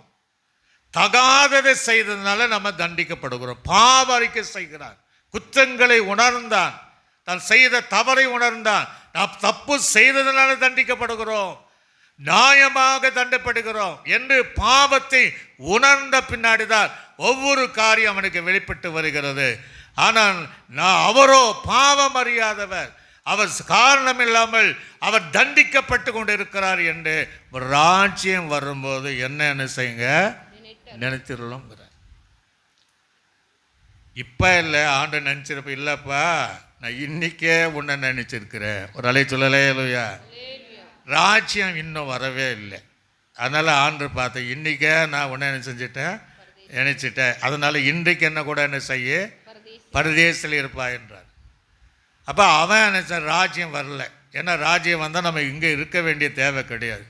தகாததை செய்ததுனால நம்ம தண்டிக்கப்படுகிறோம். பாவ அறிக்கை செய்கிறான், குற்றங்களை உணர்ந்தான், தான் செய்த தவறை உணர்ந்தான். நாம் தப்பு செய்ததுனால தண்டிக்கப்படுகிறோம், நியாயமாக தண்டப்படுகிறோம் என்று பாவத்தை உணர்ந்த பின்னாடிதான் ஒவ்வொரு காரியம் அவனுக்கு வெளிப்பட்டு வருகிறது. ஆனால் அவரோ பாவம் அறியாதவர், அவர் காரணம் இல்லாமல் அவர் தண்டிக்கப்பட்டு கொண்டு இருக்கிறார் என்று ராஜ்யம் வரும்போது என்ன செய்யுங்க, நினைத்திடலாம். இப்ப இல்லை, ஆண்டு நினைச்சிருப்ப இல்லப்பா, நான் இன்னைக்கே உன்னை நினைச்சிருக்கிறேன். ஒரு அலை சொல்லலே இல்லையா. ராஜ்யம் இன்னும் வரவே இல்லை. அதனால ஆண்டு பார்த்தேன், இன்னைக்கே நான் உன்னை என்ன செஞ்சிட்டேன், நினைச்சிட்டேன். அதனால இன்றைக்கு என்ன கூட என்ன செய்ய, பரதேசில் இருப்பா என்றார். அப்போ அவன் நினைச்ச ராஜ்யம் வரல. ஏன்னா ராஜ்யம் வந்தால் நம்ம இங்கே இருக்க வேண்டிய தேவை கிடையாது.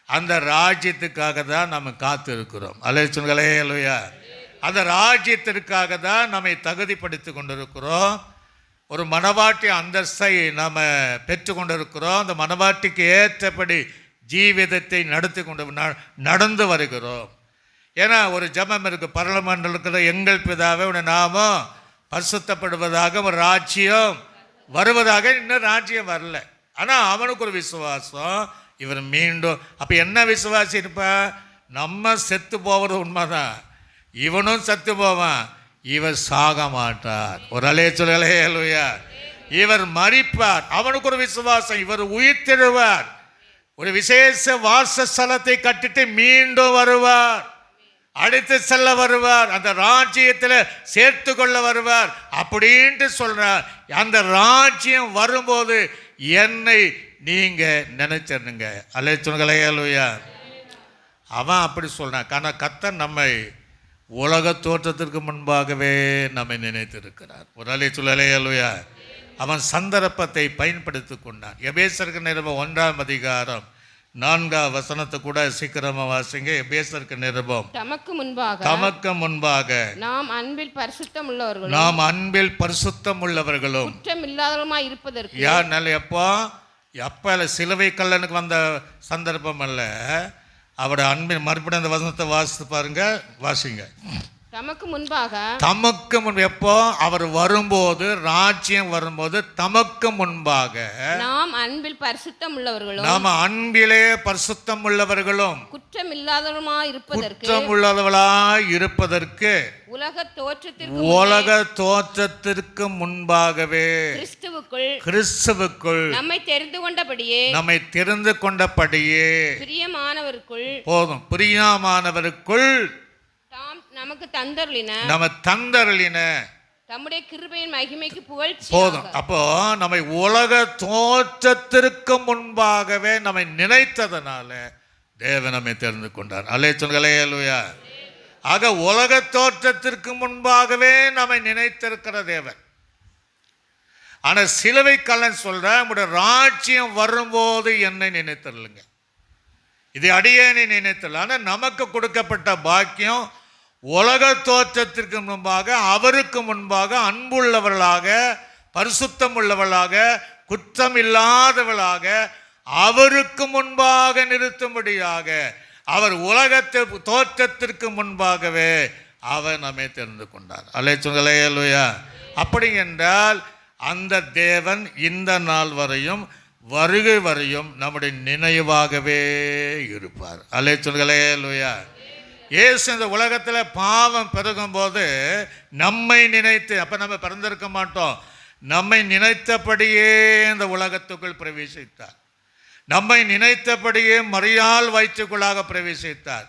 அந்த ராஜ்யத்துக்காக தான் நம்ம காத்து இருக்கிறோம். அலைச்சுங்களே இல்லையா. அந்த ராஜ்யத்திற்காக தான் நம்மை தகுதிப்படுத்தி கொண்டிருக்கிறோம். ஒரு மனவாட்டி அந்தஸ்தை நாம் பெற்று கொண்டிருக்கிறோம். அந்த மனவாட்டிக்கு ஏற்றபடி ஜீவிதத்தை நடந்து வருகிறோம். ஏன்னா ஒரு ஜெபம் இருக்குது, பரலமண்டலம் இருக்கிற எங்கள் பிதாவே உடைய நாமம் பரிசுத்தப்படுவதாக, ஒரு ராஜ்யம் வருவதாக. இன்னும் ராஜ்யம் வரல. ஆனால் அவனுக்கு ஒரு விசுவாசம், இவர் மீண்டும். அப்போ என்ன விசுவாசி இருப்பா, நம்ம செத்து போவது உண்மைதான், இவனும் செத்து போவான், இவர் சாக மாட்டார். ஒரு அலைய சொல்லலே இல்லையா. இவர் மரிப்பார். அவனுக்கு ஒரு விசுவாசம், இவர் உயிர்த்தெழுவார், ஒரு விசேஷ வாசஸ்தலத்தை கட்டிட்டு மீண்டும் வருவார், அடுத்து செல்ல வருவார், அந்த ராஜ்யத்தில் சேர்த்து கொள்ள வருவார் அப்படின்ட்டு சொல்றார். அந்த ராஜ்யம் வரும்போது என்னை நீங்க நினைச்சிருங்க. அலைச்சுங்களேயா. அவன் அப்படி சொல்றான். காரணம் கர்த்தர் நம்மை உலக தோற்றத்திற்கு முன்பாகவே நம்மை நினைத்திருக்கிறார். ஒரு அலைச்சுலேயா. அவன் சந்தர்ப்பத்தை பயன்படுத்தி கொண்டான். எபேசருக்கு நிருபம் 1ஆம் அதிகாரம் 4ஆம் வசனத்தை கூட சீக்கிரமா வாசிங்க. எபேசருக்கு நிருபம். தமக்கு முன்பாக நாம் அன்பில் பரிசுத்தம் உள்ளவர்களும் குற்றம் இல்லாதவருமாய் இருப்பதற்கு. யார் நல்ல எப்ப சிலுவை கல்லனுக்கு வந்த சந்தர்ப்பம் அல்ல, அவருடைய அன்பின் மறுபடியும் அந்த வசனத்தை வாசித்து பாருங்க, வாசிங்க. தமக்கு முன்பாக எப்போ அவர் வரும்போது, ராஜ்யம் வரும்போது, தமக்கு முன்பாக நாம் அன்பில் பரிசுத்தம் உள்ளவர்களும், நாம அன்பிலே பரிசுத்தம் உள்ளவர்களும் குற்றம் இல்லாதவருமாய் இருப்பதற்கு உலக தோற்றத்திற்கு முன்பாகவே கிறிஸ்துவுக்குள் நம்மை தெரிந்து கொண்டபடியே பிரியமானவருக்குள் நமக்கு தந்தருளின நம்முடைய கிருபையின் மகிமைக்கு புகழ்ச்சி. போதும். அப்போ நம்மை உலக தோற்றத்திற்கு முன்பாகவே நம்மை நினைத்ததனால தேவன் நம்மை தெரிந்து கொண்டார். அல்லேலூயா. ஆக உலக தோற்றத்திற்கு முன்பாகவே நம்மை நினைத்திருக்கிற தேவன். ஆனா சிலுவை கல்லன் சொல்ற, நம்முடைய ராஜ்யம் வரும்போது என்னை நினைத்தருளுங்க, இது அடியேனை நினைத்தல். ஆனா நமக்கு கொடுக்கப்பட்ட பாக்கியம் உலக தோற்றத்திற்கு முன்பாக, அவருக்கு முன்பாக அன்புள்ளவர்களாக, பரிசுத்தம் உள்ளவர்களாக, குற்றம் இல்லாதவர்களாக அவருக்கு முன்பாக நிறுத்தும்படியாக, அவர் உலகத்தை தோற்றத்திற்கு முன்பாகவே அவர் நம்மை தெரிந்து கொண்டார். அல்லேலூயா. அப்படி என்றால் அந்த தேவன் இந்த நாள் வரையும், வருகை வரையும் நம்முடைய நினைவாகவே இருப்பார். அல்லேலூயா. இயேசு இந்த உலகத்தில் பாவம் பெருகும் போது நம்மை நினைத்து, அப்போ நம்ம பிறந்திருக்க மாட்டோம், நம்மை நினைத்தபடியே இந்த உலகத்துக்குள் பிரவேசித்தார். நம்மை நினைத்தபடியே மரியாள் வயிற்றுக்குள்ளாக பிரவேசித்தார்.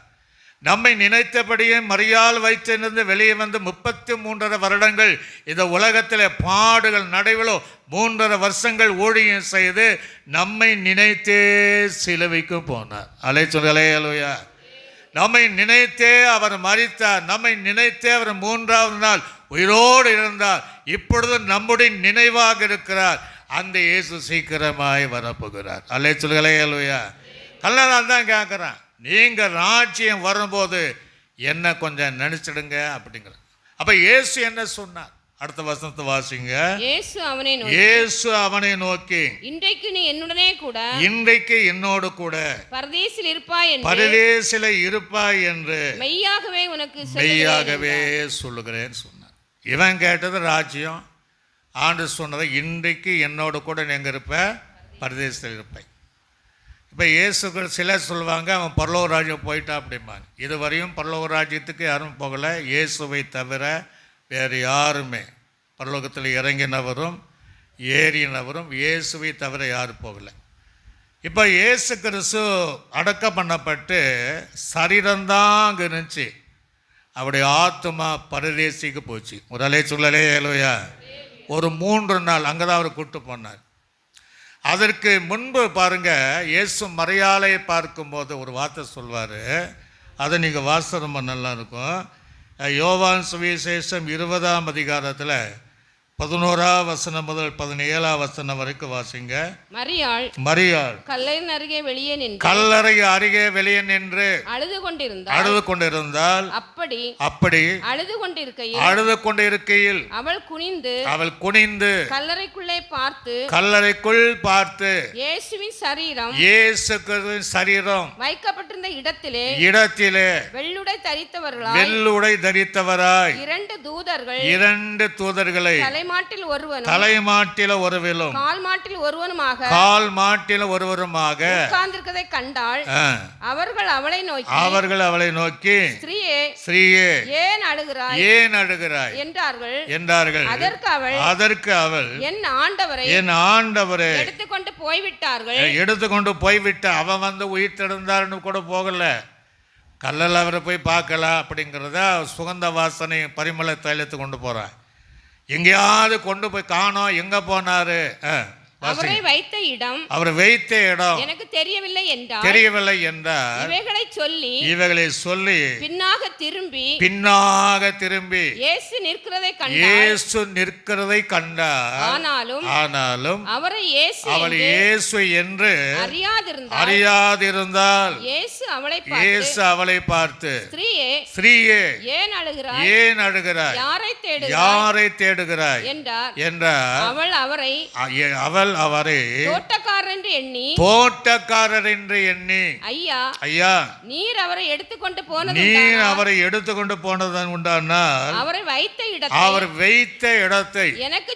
நம்மை நினைத்தபடியே மரியாள் வயிற்றிலிருந்து வெளியே வந்து 33.5 வருடங்கள் இந்த உலகத்தில் பாடுகள் நடைகளும் 3.5 வருஷங்கள் ஊழியம் செய்து நம்மை நினைத்தே சிலுவைக்கு போனார். அல்லேலூயா. நம்மை நினைத்தே அவர் மரித்தார், நம்மை நினைத்தே அவர் 3ஆவது நாள் உயிரோடு இருந்தார். இப்பொழுது நம்முடைய நினைவாக இருக்கிறார். அந்த இயேசு சீக்கிரமாய் வரப்போகிறார். அல்லேலூயா அல்லேலூயா. கல்லனான் தான் கேட்குறான், நீங்கள் ராஜ்யம் வரும்போது என்ன கொஞ்சம் நினைச்சிடுங்க அப்படிங்கிற. அப்போ இயேசு என்ன சொன்னார்? அடுத்த வசனத்தை வாசிங்க. இயேசு அவனை நோக்கி இன்றைக்கு நீ என்னுடனே கூட, இன்றைக்கு என்னோடு கூட பரதேசில் இருப்பாய் என்று, பரதேசில் இருப்பாய் என்று மெய்யாகவே உனக்கு மெய்யாகவே சொல்லுகிறேன் சொன்னார். இவன் கேட்டது ராஜ்யம், ஆண்டு சொன்னது இன்றைக்கு என்னோடு கூட நீங்க இருப்ப, பரதேசில் இருப்பாய். இப்போ இயேசுக்கு சிலர் சொல்லுவாங்க அவன் பரலோக ராஜ்யம் போயிட்டா அப்படிம்பாங்க. இதுவரையும் பரலோக ராஜ்யத்துக்கு யாரும் போகலை, இயேசுவை தவிர வேறு யாருமே. பரலோகத்தில் இறங்கினவரும் ஏறினவரும் இயேசுவை தவிர யாரும் போகலை. இப்போ இயேசு கிறிஸ்து அடக்கம் பண்ணப்பட்டு சரீரம்தான் அங்கே இருந்துச்சு, அவருடைய ஆத்மா பரதேசிக்கு போச்சு. ஒரு அலை சொல்லலே இல்லையா? ஒரு 3 நாள் அங்கே தான் அவர் கூப்பிட்டு போனார். அதற்கு முன்பு பாருங்க, இயேசு மரியாதை பார்க்கும்போது ஒரு வார்த்தை சொல்வார், அதை நீங்கள் வாசம் ரொம்ப நல்லா இருக்கும். யோவான் சுவிசேஷம் 20ஆம் அதிகாரத்தில் 11ஆம் வசனம் முதல் 17ஆம் வசனம் வரைக்கும் வாசிங்க. மரியாள் கல்லறையின் அருகே வெளியே நின்று, கல்லறை அருகே வெளியே நின்று அழுது கொண்டிருந்தால் அப்படி அழுது கொண்டிருக்கையில் அவள் குனிந்து கல்லறைக்குள் பார்த்து இயேசுவின் சரீரம் வைக்கப்பட்டிருந்த இடத்திலே வெள்ளுடை தரித்தவராய் 2 தூதர்களை தலைமாட்டில் ஒருவரும் கால் மாட்டில் ஒருவருமாக உட்கார்ந்திருக்கதைக் கண்டாள். அவர்கள் அவளை நோக்கி ஸ்ரீயே ஏன் அழுகிறாய் என்றார்கள். அதற்கு அவள் என் ஆண்டவரை எடுத்துக்கொண்டு போய்விட்ட. அவன் வந்து உயிர் தெழுந்தார்னு கூட போகல, கல்லல் அவரை போய் பார்க்கலாம் அப்படிங்கிறத சுகந்த வாசனை பரிமள தைலத்தை கொண்டு போறான். எங்கேயாவது கொண்டு போய் காணோம், எங்க போனாரு? அவரை வைத்த இடம் எனக்கு தெரியவில்லை என்றார். இவைகளை சொல்லி பின்னாக திரும்பி இயேசு நிற்கிறதை கண்டார். ஆனாலும் அவரை இயேசு என்று அறியாதிருந்தால் இயேசு அவளை பார்த்து ஸ்ரீயே ஏன் அழுகிறாய், யாரை தேடுகிறாய் என்றார். அவள் அவரை தோட்டக்காரர் என்று எண்ணி ஐயா நீர் அவரை எடுத்துக்கொண்டு போனதன் உண்டானால் அவர் வைத்த இடத்தை எனக்கு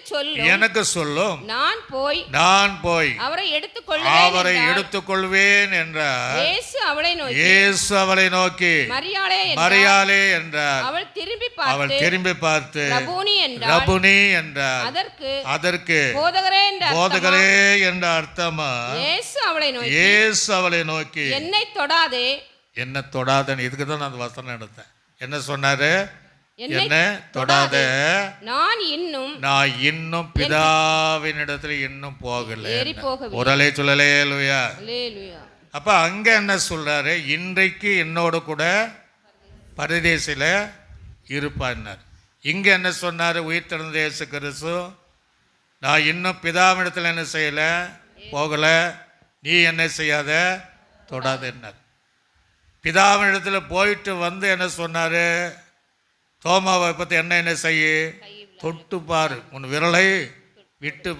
சொல்லும், நான் போய் அவரை எடுத்துக்கொள்வேன் என்றார். இயேசு அவளை நோக்கி மரியாளே என்றார். அவள் திரும்பி பார்த்து ரபுனி என்றார். அதற்கு போதகரே என்ற அர்த்தமா இயேசு அவளை நோக்கி என்னை தொடாதே. இதுக்கு தான் நான் அந்த வசனம் எடுத்தேன். என்ன சொன்னாரு? என்ன தொடாத, நான் இன்னும் பிதாவின் இடத்துல இன்னும் போகல. ஒரு அலை சொல்லலே இல்லையா? அப்ப அங்க என்ன சொல்றாரு? இன்றைக்கு என்னோட கூட பரதேசில இருப்பார். இங்க என்ன சொன்னாரு? உயிர் தெழுந்த இயேசு கிறிஸ்து, நான் இன்னும் பிதாவிடத்தில் என்ன செய்யலை, போகல, நீ என்ன செய்யாத, தொடாத என்ன. பிதாவிடத்தில் போயிட்டு வந்து என்ன சொன்னார்? தோமாவை பற்றி என்ன செய்ய, தொட்டு பாரு, உன் விரலை விட்டு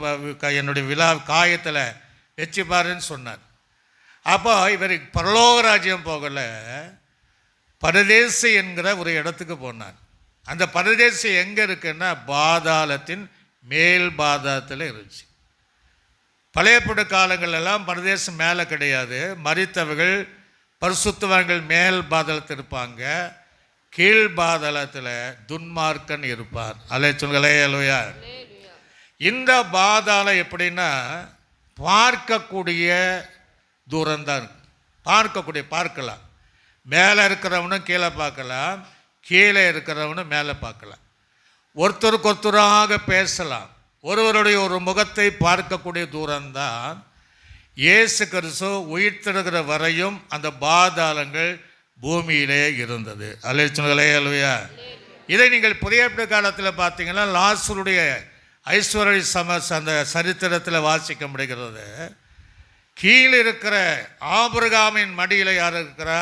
என்னுடைய காயத்தில் வச்சு பாருன்னு சொன்னார். அப்போ இவர் பரலோக ராஜ்யம் போகலை, பரதேசி என்கிற ஒரு இடத்துக்கு போனார். அந்த பரதேசி எங்கே இருக்குன்னா பாதாளத்தின் மேல் பாதாளத்தில் இருந்துச்சு. பழையப்பட காலங்களெல்லாம் பரதேசம் மேலே கிடையாது, மரித்தவர்கள் பரிசுத்தவர்கள் மேல் பாதாளத்தில் இருப்பாங்க, கீழ் பாதாளத்தில் துன்மார்க்கன் இருப்பார். அலைச்சுங்களே அலுவயா. இந்த பாதாளம் எப்படின்னா பார்க்கக்கூடிய தூரம்தான், பார்க்கலாம். மேலே இருக்கிறவனும் கீழே பார்க்கலாம், கீழே இருக்கிறவனும் மேலே பார்க்கலாம். ஒருத்தருக்கு ஒருத்தராக பேசலாம், ஒருவருடைய ஒரு முகத்தை பார்க்கக்கூடிய தூரம்தான். இயேசு கிறிஸ்து உயிர்த்தெழுகிற வரையும் அந்த பாதாளங்கள் பூமியிலே இருந்தது. அல்லேலூயா. இதை நீங்கள் புதிய காலத்தில் பார்த்தீங்கன்னா லாசருடைய ஐஸ்வர்ய அந்த சரித்திரத்தில் வாசிக்க முடிகிறது. கீழே இருக்கிற ஆபிரகாமின் மடியில் யார் இருக்கிறா?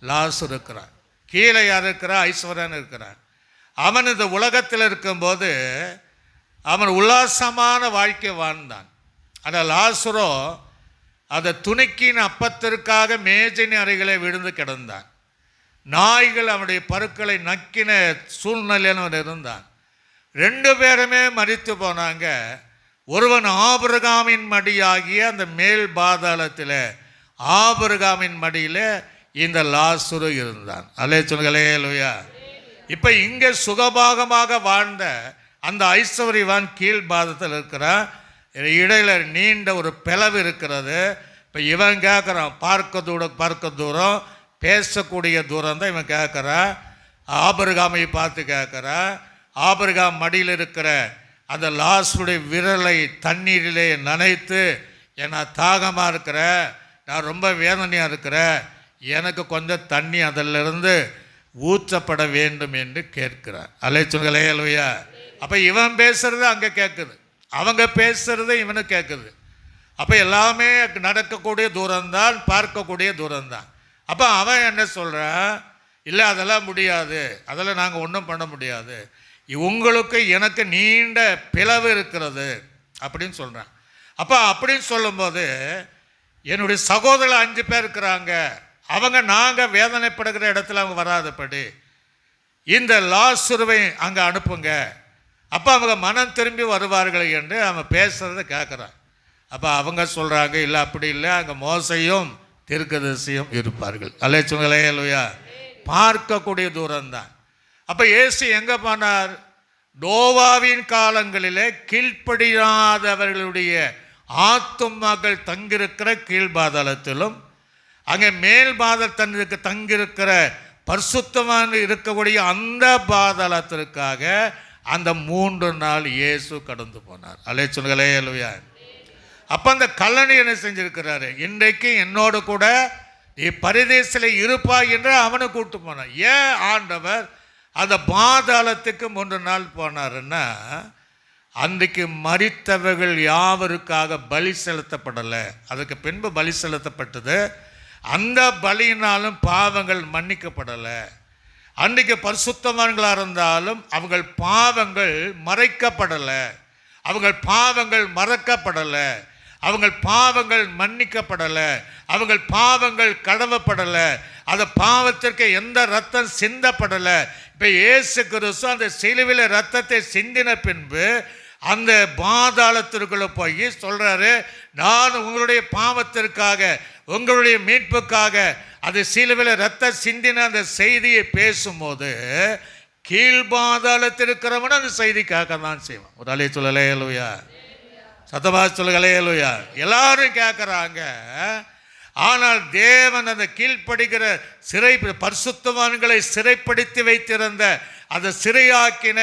லாசரு இருக்கிறான். கீழே யார் இருக்கிறா? ஐஸ்வர்யன் இருக்கிறான். அவன் இந்த உலகத்தில் இருக்கும்போது அவன் உல்லாசமான வாழ்க்கை வாழ்ந்தான். ஆனால் லாசரோ அந்த துணிக்கின் அப்பத்திற்காக மேஜின் அறைகளை விழுந்து கிடந்தான். நாய்கள் அவனுடைய பருக்களை நக்கின சூழ்நிலையில் அவன் இருந்தான். 2 பேருமே மரித்து போனாங்க. ஒருவன் ஆபிரகாமின் மடியாகிய அந்த மேல் பாதாளத்தில் ஆபிரகாமின் மடியில் இந்த லாசரு இருந்தான். அல்லேலூயா. இப்போ இங்கே சுகபாகமாக வாழ்ந்த அந்த ஐஸ்வர்யவான் கீழ் பாதத்தில் இருக்கிறான். இடையில நீண்ட ஒரு பிளவு இருக்கிறது. இப்போ இவன் கேட்குறான், பார்க்க தூரம் பேசக்கூடிய தூரம் தான் இவன் கேட்குறான். ஆபிரகாமை பார்த்து கேட்குறான். ஆபிரகாம் மடியில் இருக்கிற அந்த லாசருடைய விரலை தண்ணீரிலே நனைத்து, நான் தாகமாக இருக்கிறேன், நான் ரொம்ப வேதனையாக இருக்கிறேன், எனக்கு கொஞ்சம் தண்ணி அதிலிருந்து ஊற்றப்பட வேண்டும் என்று கேட்கிறார். அல்லேலூயா. அப்போ இவன் பேசுறது அங்கே கேட்குது, அவங்க பேசுறது இவனு கேட்குது. அப்போ எல்லாமே நடக்கக்கூடிய தூரம்தான், பார்க்கக்கூடிய தூரம்தான். அப்போ அவன் என்ன சொல்கிறான்? இல்லை, அதெல்லாம் முடியாது, அதெல்லாம் நாங்கள் ஒன்றும் பண்ண முடியாது, உங்களுக்கு எனக்கு நீண்ட பிளவு இருக்கிறது அப்படின்னு சொல்கிறான். அப்போ அப்படின்னு சொல்லும்போது என்னுடைய சகோதரர் 5 பேர் இருக்கிறாங்க, அவங்க நாங்கள் வேதனைப்படுகிற இடத்துல அவங்க வராதபடி இந்த லாசருவை அங்கே அனுப்புங்க, அப்போ அவங்க மனம் திரும்பி வருவார்கள் என்று அவன் பேசுகிறத கேட்குறான். அப்போ அவங்க சொல்கிறாங்க, இல்லை அப்படி இல்லை, அங்கே மோசையும் தீர்க்கதரிசியும் இருப்பார்கள். அல்லேலூயா. பார்க்கக்கூடிய தூரம்தான். அப்போ இயேசு எங்கே போனார்? நோவாவின் காலங்களிலே கீழ்ப்படியாதவர்களுடைய ஆத்துமாக்கள் தங்கியிருக்கிற கீழ்பாதாளத்திலும், அங்கே மேல் பாதாளத்திற்கு தங்கியிருக்கிற பரிசுத்தமான இருக்கக்கூடிய அந்த பாதாளத்திற்காக அந்த 3 நாள் இயேசு கடந்து போனார். அல்லேலூயா. அப்போ அந்த கல்லணை என்ன செஞ்சிருக்கிறாரு? இன்றைக்கு என்னோடு கூட நீ பரதேசில் இருப்பாய் என்று அவனை கூப்பிட்டு போனார். ஏன் ஆண்டவர் அந்த பாதாளத்துக்கு 3 நாள் போனாருன்னா, அன்றைக்கு மரித்தவர்கள் யாவருக்காக பலி செலுத்தப்படலை, அதுக்கு பின்பு பலி செலுத்தப்பட்டது. அந்த பலியினாலும் பாவங்கள் மன்னிக்கப்படலை. அன்றைக்கு பரிசுத்தவான்களாக இருந்தாலும் அவங்கள் பாவங்கள் மறைக்கப்படலை, அவங்கள் பாவங்கள் மறக்கப்படலை, அவங்கள் பாவங்கள் மன்னிக்கப்படலை, அவங்கள் பாவங்கள் கடவப்படலை, அந்த பாவத்திற்கு எந்த ரத்தம் சிந்தப்படலை. இப்போ இயேசு கிறிஸ்து அந்த சிலுவையில் ரத்தத்தை சிந்தின பின்பு அந்த பாதாளத்திற்குள்ளே போய் சொல்கிறாரு, நான் உங்களுடைய பாவத்திற்காக உங்களுடைய மீட்புக்காக அது சிலுவையில் ரத்தம் சிந்தின அந்த செய்தியை பேசும்போது கீழ்பாதாளத்தில் இருக்கிறவன் அந்த செய்தி கேட்க தான் செய்வான். ஒரு அலையை சொல்லலையா, சத்தமா சொல்லலையா, எல்லாரும் கேட்குறாங்க. ஆனால் தேவன் அந்த கீழ்ப்படுகிற பரிசுத்தவான்களை சிறைப்படுத்தி வைத்திருந்த அந்த சிறையாக்கின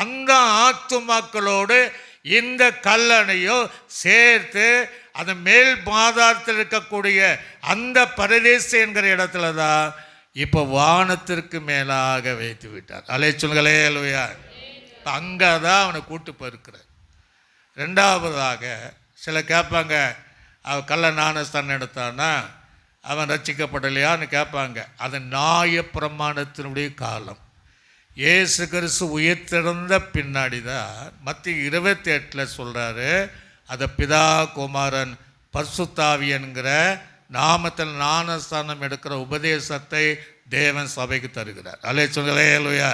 அந்த ஆத்துமாக்களோடு இந்த கல்லணையோ சேர்த்து அந்த மேல் பாதாளத்தில் இருக்கக்கூடிய அந்த பரதேசு என்கிற இடத்துல தான் இப்போ வானத்திற்கு மேலாக வைத்து விட்டார். அல்லேலூயா. அங்கே தான் அவனை கூட்டு போயிருக்கிறார். 2வதாக சில கேட்பாங்க, அவன் கள்ள ஞானஸ்தானம் எடுத்தான்னா அவன் ரட்சிக்கப்படலையான்னு கேட்பாங்க. அது நியாய பிரமாணத்தினுடைய காலம். இயேசு கிறிஸ்து உயிர்த்தெழுந்த பின்னாடி தான் மத்திய 28 சொல்கிறாரு, அதை பிதா குமாரன் பரிசுத்தாவி என்கிற நாமத்தில் ஞானஸ்தானம் எடுக்கிற உபதேசத்தை தேவன் சபைக்கு தருகிறார். அல்லேலூயா.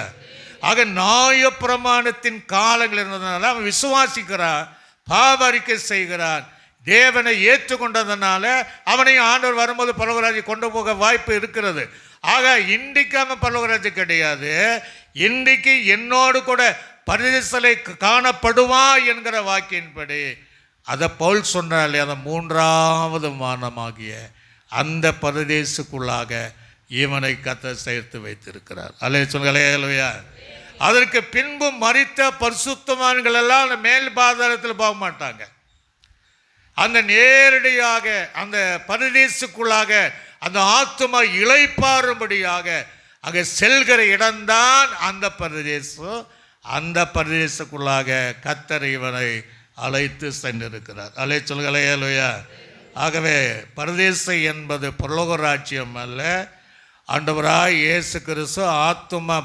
ஆக நியாய பிரமாணத்தின் காலங்கள் இருந்ததுனால அவன் விசுவாசிக்கிறான், பாவ அறிக்கை செய்கிறான், தேவனை ஏற்றுக்கொண்டதுனால அவனை ஆண்டவர் வரும்போது பரலோகராஜ்ய கொண்டு போக வாய்ப்பு இருக்கிறது. ஆக இன்றைக்கு அவன் பரலோகராஜ்ய கிடையாது, இன்றைக்கு என்னோடு கூட பரதேசிலே காணப்படுவா என்கிற வாக்கின்படி அதை பவுல் சொன்னாலே அந்த 3வது வானமாகிய அந்த பரதேசுக்குள்ளாக இவனை கர்த்தர் சேர்த்து வைத்திருக்கிறார். அல்லேலூயா. அதற்கு பின்பு மரித்த பரிசுத்தவான்கள் எல்லாம் அந்த மேல் பாதாளத்தில் போக மாட்டாங்க. அந்த நேரடியாக அந்த பரதேசுக்குள்ளாக அந்த ஆத்துமா இளைப்பாறும்படியாக அங்கே செல்கிற இடம்தான் அந்த பரதேசு. அந்த பரதேசத்துக்குள்ளாக கர்த்தர் இவனை அழைத்து சென்றிருக்கிறார். சொல்லுங்களேயா. ஆகவே பரதேசம் என்பது பரலோக ராஜ்யம் அல்ல, ஆண்டவராய் இயேசு கிறிஸ்து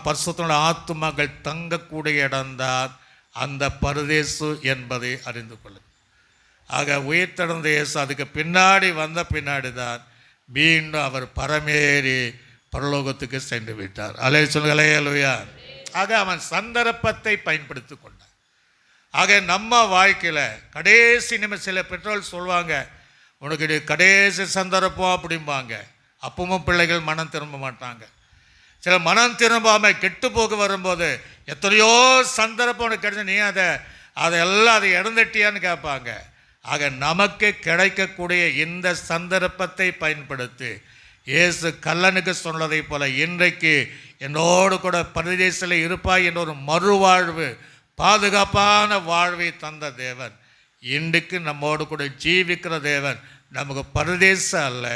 பரிசுத்தமுள்ள ஆத்துமாக்கள் தங்கக்கூடிய இடம்தான் அந்த பரதேசு என்பதை அறிந்து கொள்ளுங்கள். ஆக உயிர்த்தெழுந்த இயேசு அதுக்கு பின்னாடி தான் மீண்டும் அவர் பரமேறி பரலோகத்துக்கு சென்று விட்டார். சொல்லுங்களேயா. ஆக அவன் சந்தர்ப்பத்தை பயன்படுத்தி கொண்டான். ஆக நம்ம வாழ்க்கையில் கடைசி சில பெற்றோர்கள் சொல்லுவாங்க, உனக்கு கடைசி சந்தர்ப்பம் அப்படிம்பாங்க. அப்பவும் பிள்ளைகள் மனம் திரும்ப மாட்டாங்க. சில மனம் திரும்பாமல் கெட்டு போக வரும்போது எத்தனையோ சந்தர்ப்பம் உனக்கு கிடைச்ச, நீ அதெல்லாம் அதை இழந்துட்டியான்னு கேட்பாங்க. ஆக நமக்கு கிடைக்கக்கூடிய இந்த சந்தர்ப்பத்தை பயன்படுத்தி இயேசு கல்லனுக்கு சொன்னதை போல இன்றைக்கு என்னோடு கூட பரதேசத்தில் இருப்பாய் என்ற ஒரு மறுவாழ்வு, பாதுகாப்பான வாழ்வை தந்த தேவன் இன்றைக்கு நம்மோடு கூட ஜீவிக்கிற தேவன் நமக்கு பரதேசம் அல்ல,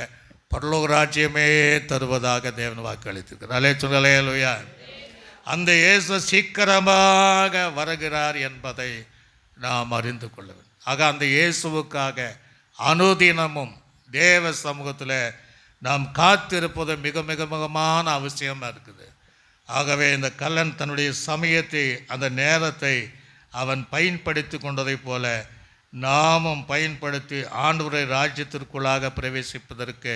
பரலோக ராஜ்யமே தருவதாக தேவன் வாக்களித்திருக்கிறார். சொல்லுங்களேயா. அந்த இயேசு சீக்கிரமாக வருகிறார் என்பதை நாம் அறிந்து கொள்ள வேண்டும். ஆக அந்த இயேசுவுக்காக அனுதினமும் தேவ சமூகத்தில் நாம் காத்திருப்பது மிக மிக மிகமான அவசியமாக இருக்குது. ஆகவே இந்த கல்லன் தன்னுடைய சமயத்தை, அந்த நேரத்தை அவன் பயன்படுத்தி கொண்டதைப் போல நாமும் பயன்படுத்தி ஆண்டவருடைய ராஜ்யத்திற்குள்ளாக பிரவேசிப்பதற்கு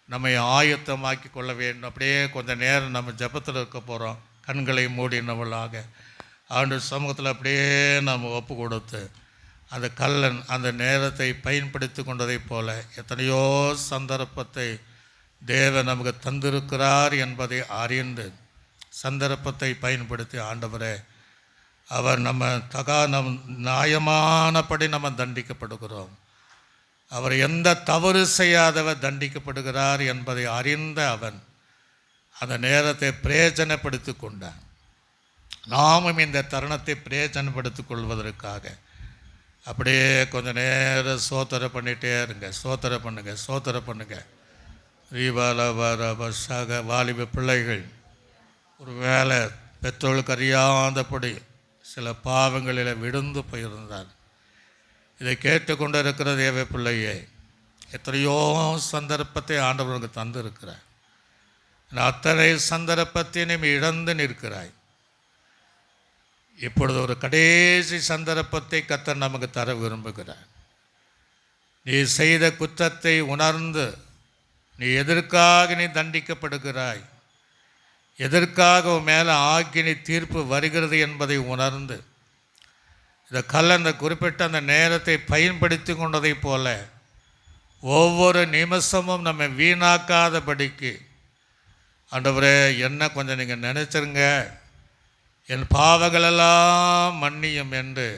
நம்மை ஆயத்தமாக்கி கொள்ள வேண்டும். அப்படியே கொஞ்சம் நேரம் நம்ம ஜெபத்தில் இருக்க போகிறோம். கண்களை மூடினவளாக ஆண்டவர் சமூகத்தில் அப்படியே நாம் ஒப்பு கொடுத்து அந்த கல்லன் அந்த நேரத்தை பயன்படுத்தி கொண்டதைப் போல எத்தனையோ சந்தர்ப்பத்தை தேவன் நமக்கு தந்திருக்கிறார் என்பதை அறிந்து சந்தர்ப்பத்தை பயன்படுத்தி, ஆண்டவரே அவர் நம் நியாயமானபடி நம்ம தண்டிக்கப்படுகிறோம், அவர் எந்த தவறு செய்யாதவர் தண்டிக்கப்படுகிறார் என்பதை அறிந்த அவன் அந்த நேரத்தை பிரயோஜனப்படுத்தி கொண்டான். நாமும் இந்த தருணத்தை பிரயோஜனப்படுத்திக் கொள்வதற்காக அப்படியே கொஞ்சம் நேரம் சோத்திர பண்ணிகிட்டே இருங்க. சோத்திர பண்ணுங்க. ரீபாலபாரபசாக வாலிப பிள்ளைகள் ஒரு வேளை பெற்றோர்களுக்கு அறியாதபடி சில பாவங்களில் விழுந்து போயிருந்தார். இதை கேட்டுக்கொண்டு இருக்கிற தேவ பிள்ளையே, எத்தனையோ சந்தர்ப்பத்தை ஆண்டவருக்கு தந்திருக்கிறார். அத்தனை சந்தர்ப்பத்தை நீ இழந்து நிற்கிறாய். இப்பொழுது ஒரு கடைசி சந்தர்ப்பத்தை கர்த்தர் நமக்கு தர விரும்புகிறார். நீ செய்த குற்றத்தை உணர்ந்து நீ எதற்காக நீ தண்டிக்கப்படுகிறாய், எதற்காக மேலே ஆக்கினி தீர்ப்பு வருகிறது என்பதை உணர்ந்து இந்த கல்லன் குறிப்பிட்ட அந்த நேரத்தை பயன்படுத்தி கொண்டதைப் போல ஒவ்வொரு நிமிஷமும் நம்ம வீணாக்காதபடிக்கு, ஆண்டவரே என்ன கொஞ்சம் நீங்கள் நினச்சிருங்க, என் பாவங்களெல்லாம் மன்னியும் என்று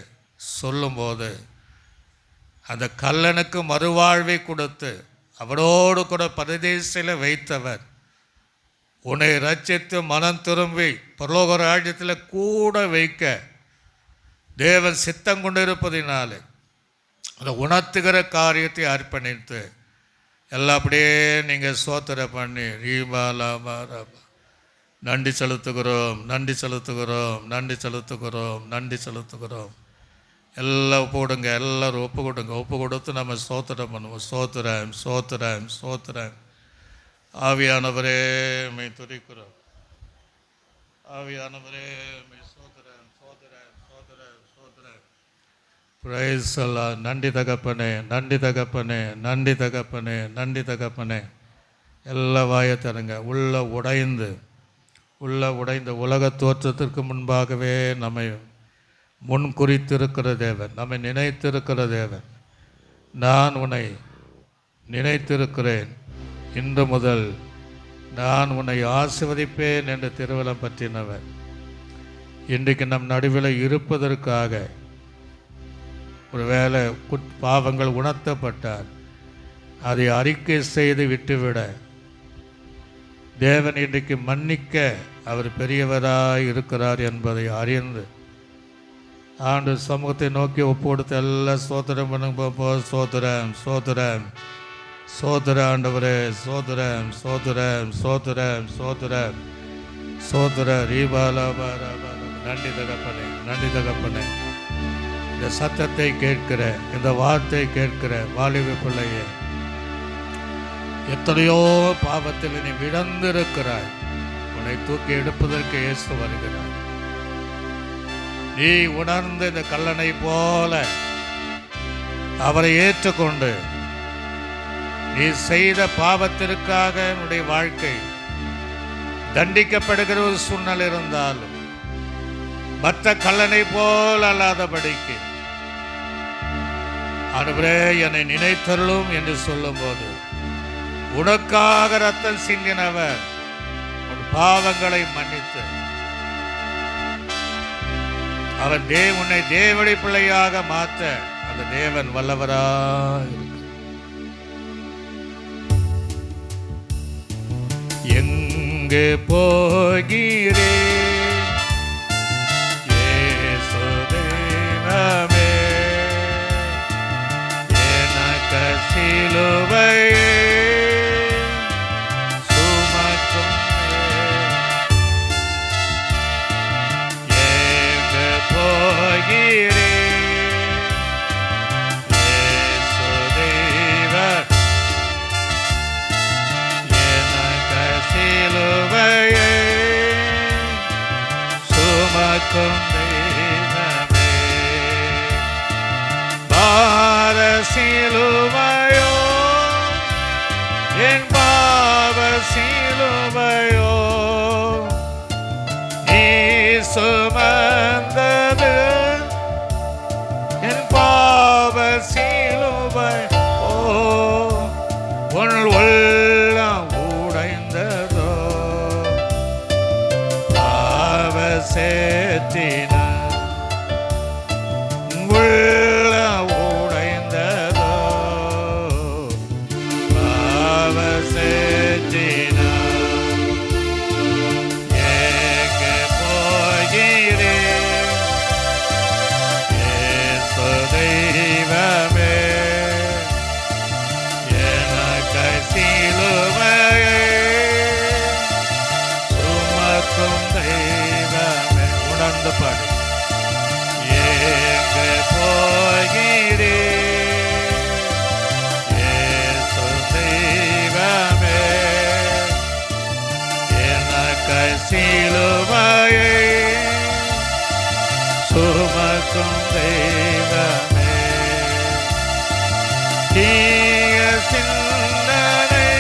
சொல்லும்போது அந்த கல்லனுக்கு மறுவாழ்வை கொடுத்து அவரோடு கூட பரதேசில் வைத்தவர் உன்னை ரட்சித்து மனம் திரும்பி பரலோக ராஜ்யத்தில் கூட வைக்க தேவன் சித்தம் கொண்டிருப்பதினாலே அதை உணர்த்துகிற காரியத்தை அர்ப்பணித்து எல்லாம் அப்படியே நீங்கள் சோத்திர பண்ணி ரீபாலாபாரபா நன்றி செலுத்துகிறோம், நன்றி செலுத்துகிறோம், நன்றி செலுத்துகிறோம், நன்றி செலுத்துகிறோம். எல்லாம் போடுங்க, எல்லோரும் ஒப்பு கொடுங்க. ஒப்பு கொடுத்து நம்ம சோத்திரம் பண்ணுவோம். சோத்திரம் சோத்திரம் சோத்திரம். ஆவியானவரே மை துதிக்கிறோம், ஆவியானவரே மை சோத்திரம் சோத்திரம் சோத்திரம் சோத்திரம். பிரைஸ் எல்லாம். நன்றி தகப்பனே, நன்றி தகப்பனே, நன்றி தகப்பனே, நன்றி தகப்பனே. எல்லா வாயை தருங்க. உள்ள உடைந்த உலக தோற்றத்திற்கு முன்பாகவே நம்மை முன் குறித்திருக்கிற தேவன், நம்மை நினைத்திருக்கிற தேவன். நான் உன்னை நினைத்திருக்கிறேன், இன்று முதல் நான் உன்னை ஆசீர்வதிப்பேன் என்று திருவலம் பற்றினவர் இன்றைக்கு நம் நடுவில் இருப்பதற்காக ஒருவேளை பாவங்கள் உணர்த்தப்பட்டார், அதை அறிக்கை செய்து விட்டுவிட தேவன் இன்றைக்கு மன்னிக்க அவர் பெரியவராய் இருக்கிறார் என்பதை அறிந்து ஆண்டு சமூகத்தை நோக்கி ஒப்பு கொடுத்து எல்லாம் சோத்திரம் பண்ணுங்க. சோத்திரம் சோத்திரம் சோத்திர ஆண்டவரே, சோத்திரம் சோத்திரம் சோத்திரம் சோத்திரம் சோத்திர ரீபாலாபாரா நன்றி தகப்பனே, நன்றி தகப்பனே. இந்த சத்தத்தை கேட்கிற, இந்த வார்த்தை கேட்கிற வாலிப பிள்ளையே, எத்தனையோ பாவத்தில் நீ விழுந்திருக்கிறாய். உன்னை தூக்கி எடுப்பதற்கு இயேசு வருகிறார். நீ உணர்ந்த இந்த கல்லனை போல அவரை ஏற்றுக்கொண்டு நீ செய்த பாவத்திற்காக உன்னுடைய வாழ்க்கை தண்டிக்கப்படுகிற ஒரு சூழ்நிலை இருந்தாலும் மற்ற கல்லனை போல் அல்லாதபடிக்கு ஆண்டவரே என்னை நினைத்தருளும் என்று சொல்லும்போது உனக்காக ரத்தம் சிந்தினவர் உன் பாவங்களை மன்னித்து அவர் உன்னை தேவனுடைய பிள்ளையாக மாற்ற அந்த தேவன் வல்லவராக இருக்கிறார். எங்கே போகிறேன் இயேசு தெய்வமே, எனக்கு சிலுவையை சுமக்கும். எங்கே போகிறேன் இயேசு தெய்வம், எனக்கு சிலுவையை சுமக்கும் தெய்வமே. பார சிலுவையோ என் பாவ சிலுவையோ நீ சுமந்தது என் பாவ சிலுவை. ஓ உன் உள்ளம் உடைந்ததோ பாவ சேற்றின உள்ளம் உடைந்ததோ பாவ சேற்றின. எங்கே போகிறேன் இயேசு தெய்வமே, எனக்கு சிலுவையை சுமக்கும் தெய்வமே. உணர்ந்து பாடு. எங்கே போகிறேன் இயேசு தெய்வமே, எனக்கு சிலுவையை சுமக்கும் தெய்வமே. தீய சிந்தனை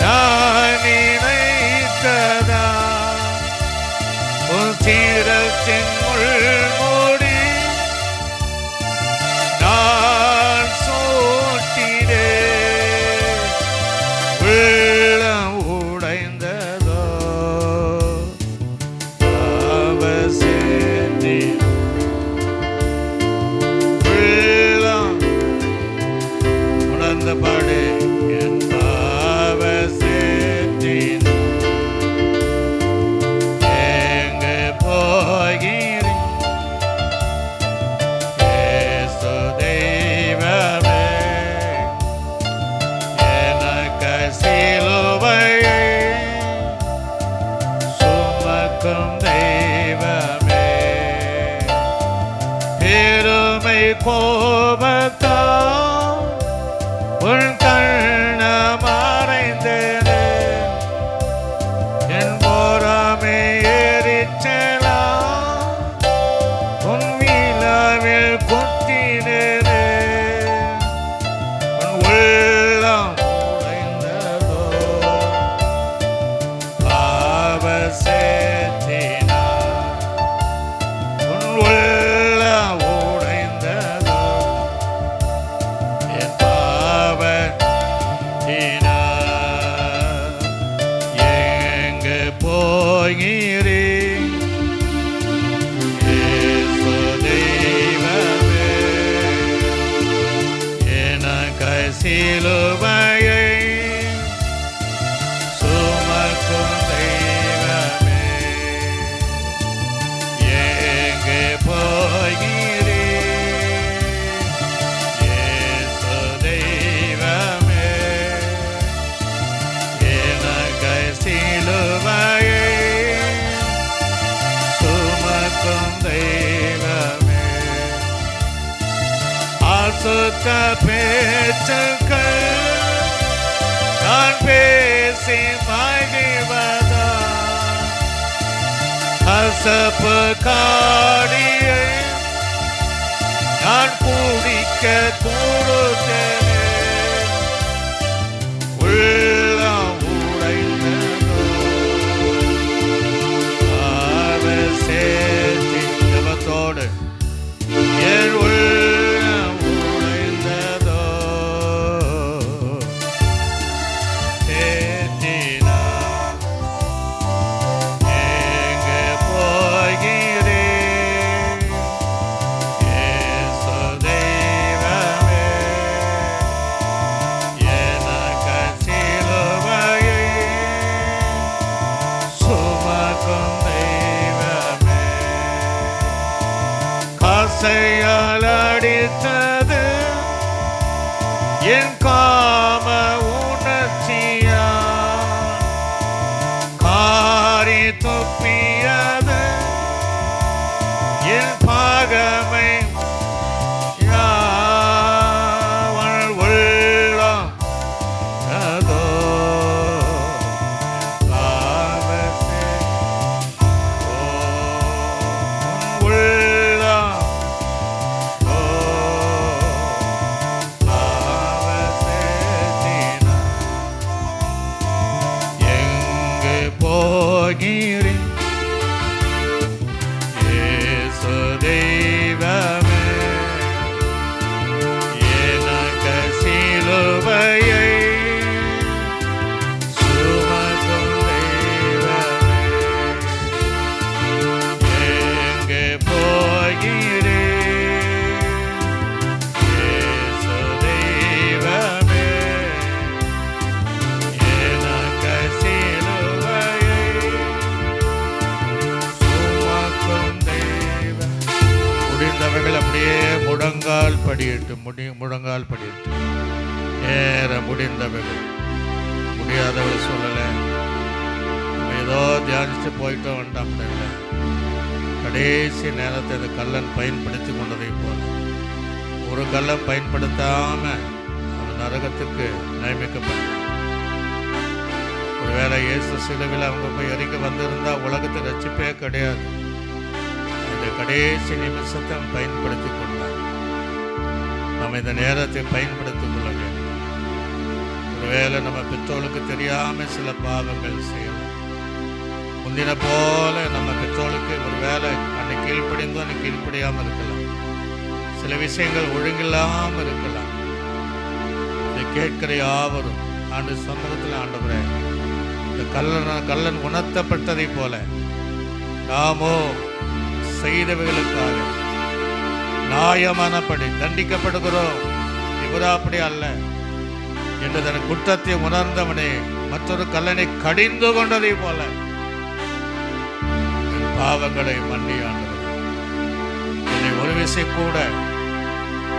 நான் நினைத்ததா உன் சீரத்தின் உள்மூடி நான் சூட்டினேன். உள்ளம் உடைந்ததோ பாவ சேற்றி உள்ளம் உணர்ந்த பாடு. என் பாவ சேற்றின் எங்கே போகிறேன் இயேசு தெய்வமே, எனக்கு சிலுவையை சுமக்கும் தெய்வமே. பெருமை கோபத்தால் உன் கண்ண மறைந்தேனே, என் பொறாமை எரிச்சலா உன் விழாவில் குத்தினேனே. உன் உள்ளம் உடைந்ததோ பாவ சேற்றினா உன் உள்ளம் உடைந்ததோ என் பாவ தீனா. எங்கே போகிறேன் இயேசு தெய்வமே, எனக்கு சிலுவையை சுமக்கும் தெய்வமே. எங்கே போகிறேன் இயேசு தெய்வமே, எனக்கு சிலுவையை அசுத்த பேச்சுக்கள் நான் பேசி மகிழ்வதா, அசப்பு காடியை நான் குடிக்க கொடுத்தேனே, உள்ளம் உடைந்ததோ அவர் சேர்த்தி ஜபத்தோடு என் உள்ளம் உடைந்ததோ தேற்றினார் எங்கே போகிறேன் இயேசு தெய்வமே, எனக்கு சிலுவையை சுமக்கும் தெய்வமே, காசையால் அடித்தது என் காம உணர்ச்சியா, காரி துப்பியது என் பாகமை யாவள் உள்ளம் அதோ பாவசே உள்ளம் பாவசேத்தினா எங்கு போகிறேன் இயேசு தெய்வமே, எனக்கு சிலுவையை சுமக்கும் தெய்வமே, எங்கே போகிறேன் இயேசு தெய்வமே, எனக்கு சிலுவையை சுமக்கும் தெய்வம். முடிந்தவர்கள் அப்படியே முழங்கால் படியிட்டு முழங்கால் படியிட்டு நேர முடிந்தவர்கள், முடியாதவர்கள் சொல்லலை, நம்ம ஏதோ தியானிச்சு போயிட்டோம் வேண்டாம் இல்லை, கடைசி நேரத்தை அந்த கல்லன் பயன்படுத்தி கொண்டதை போல ஒரு கல்லம் பயன்படுத்தாம அவன் நரகத்துக்கு நியமிக்கப்பட்டான். ஒருவேளை இயேசு சிலுவையில் அவங்க போய் இறங்கி வந்திருந்தா உலகத்தை ரட்சிப்பே கிடையாது. இந்த கடைசி நிமிஷத்தை அவன் பயன்படுத்தி கொண்டான். நம்ம இந்த நேரத்தை பயன்படுத்திக் கொள்ள வேண்டும். ஒருவேளை நம்ம பெற்றோருக்கு தெரியாம சில பாவங்கள் செய்யலாம். முந்தின போல நம்ம பெற்றோருக்கு ஒருவேளை அன்னைக்கு கீழ்ப்படிந்தோ அன்னைக்கு கீழ்ப்படியாமல் இருக்கலாம். சில விஷயங்கள் ஒழுங்கில்லாமல் இருக்கலாம். இதை கேட்கிற யாவரும் ஆண்டு சமூகத்தில் ஆண்டவரே, இந்த கல்லன் உணர்த்தப்பட்டதை போல நாமோ செய்தவைகளுக்காக நியாயமானபடி தண்டிக்கப்படுகிறோம். இவரா அப்படி அல்ல என்று தன் குற்றத்தை உணர்ந்தவனே மற்றொரு கல்லனை கடிந்து கொண்டதை போல என் பாவங்களை மன்னி ஆண்டவர். என்னை ஒரு விஷயம் கூட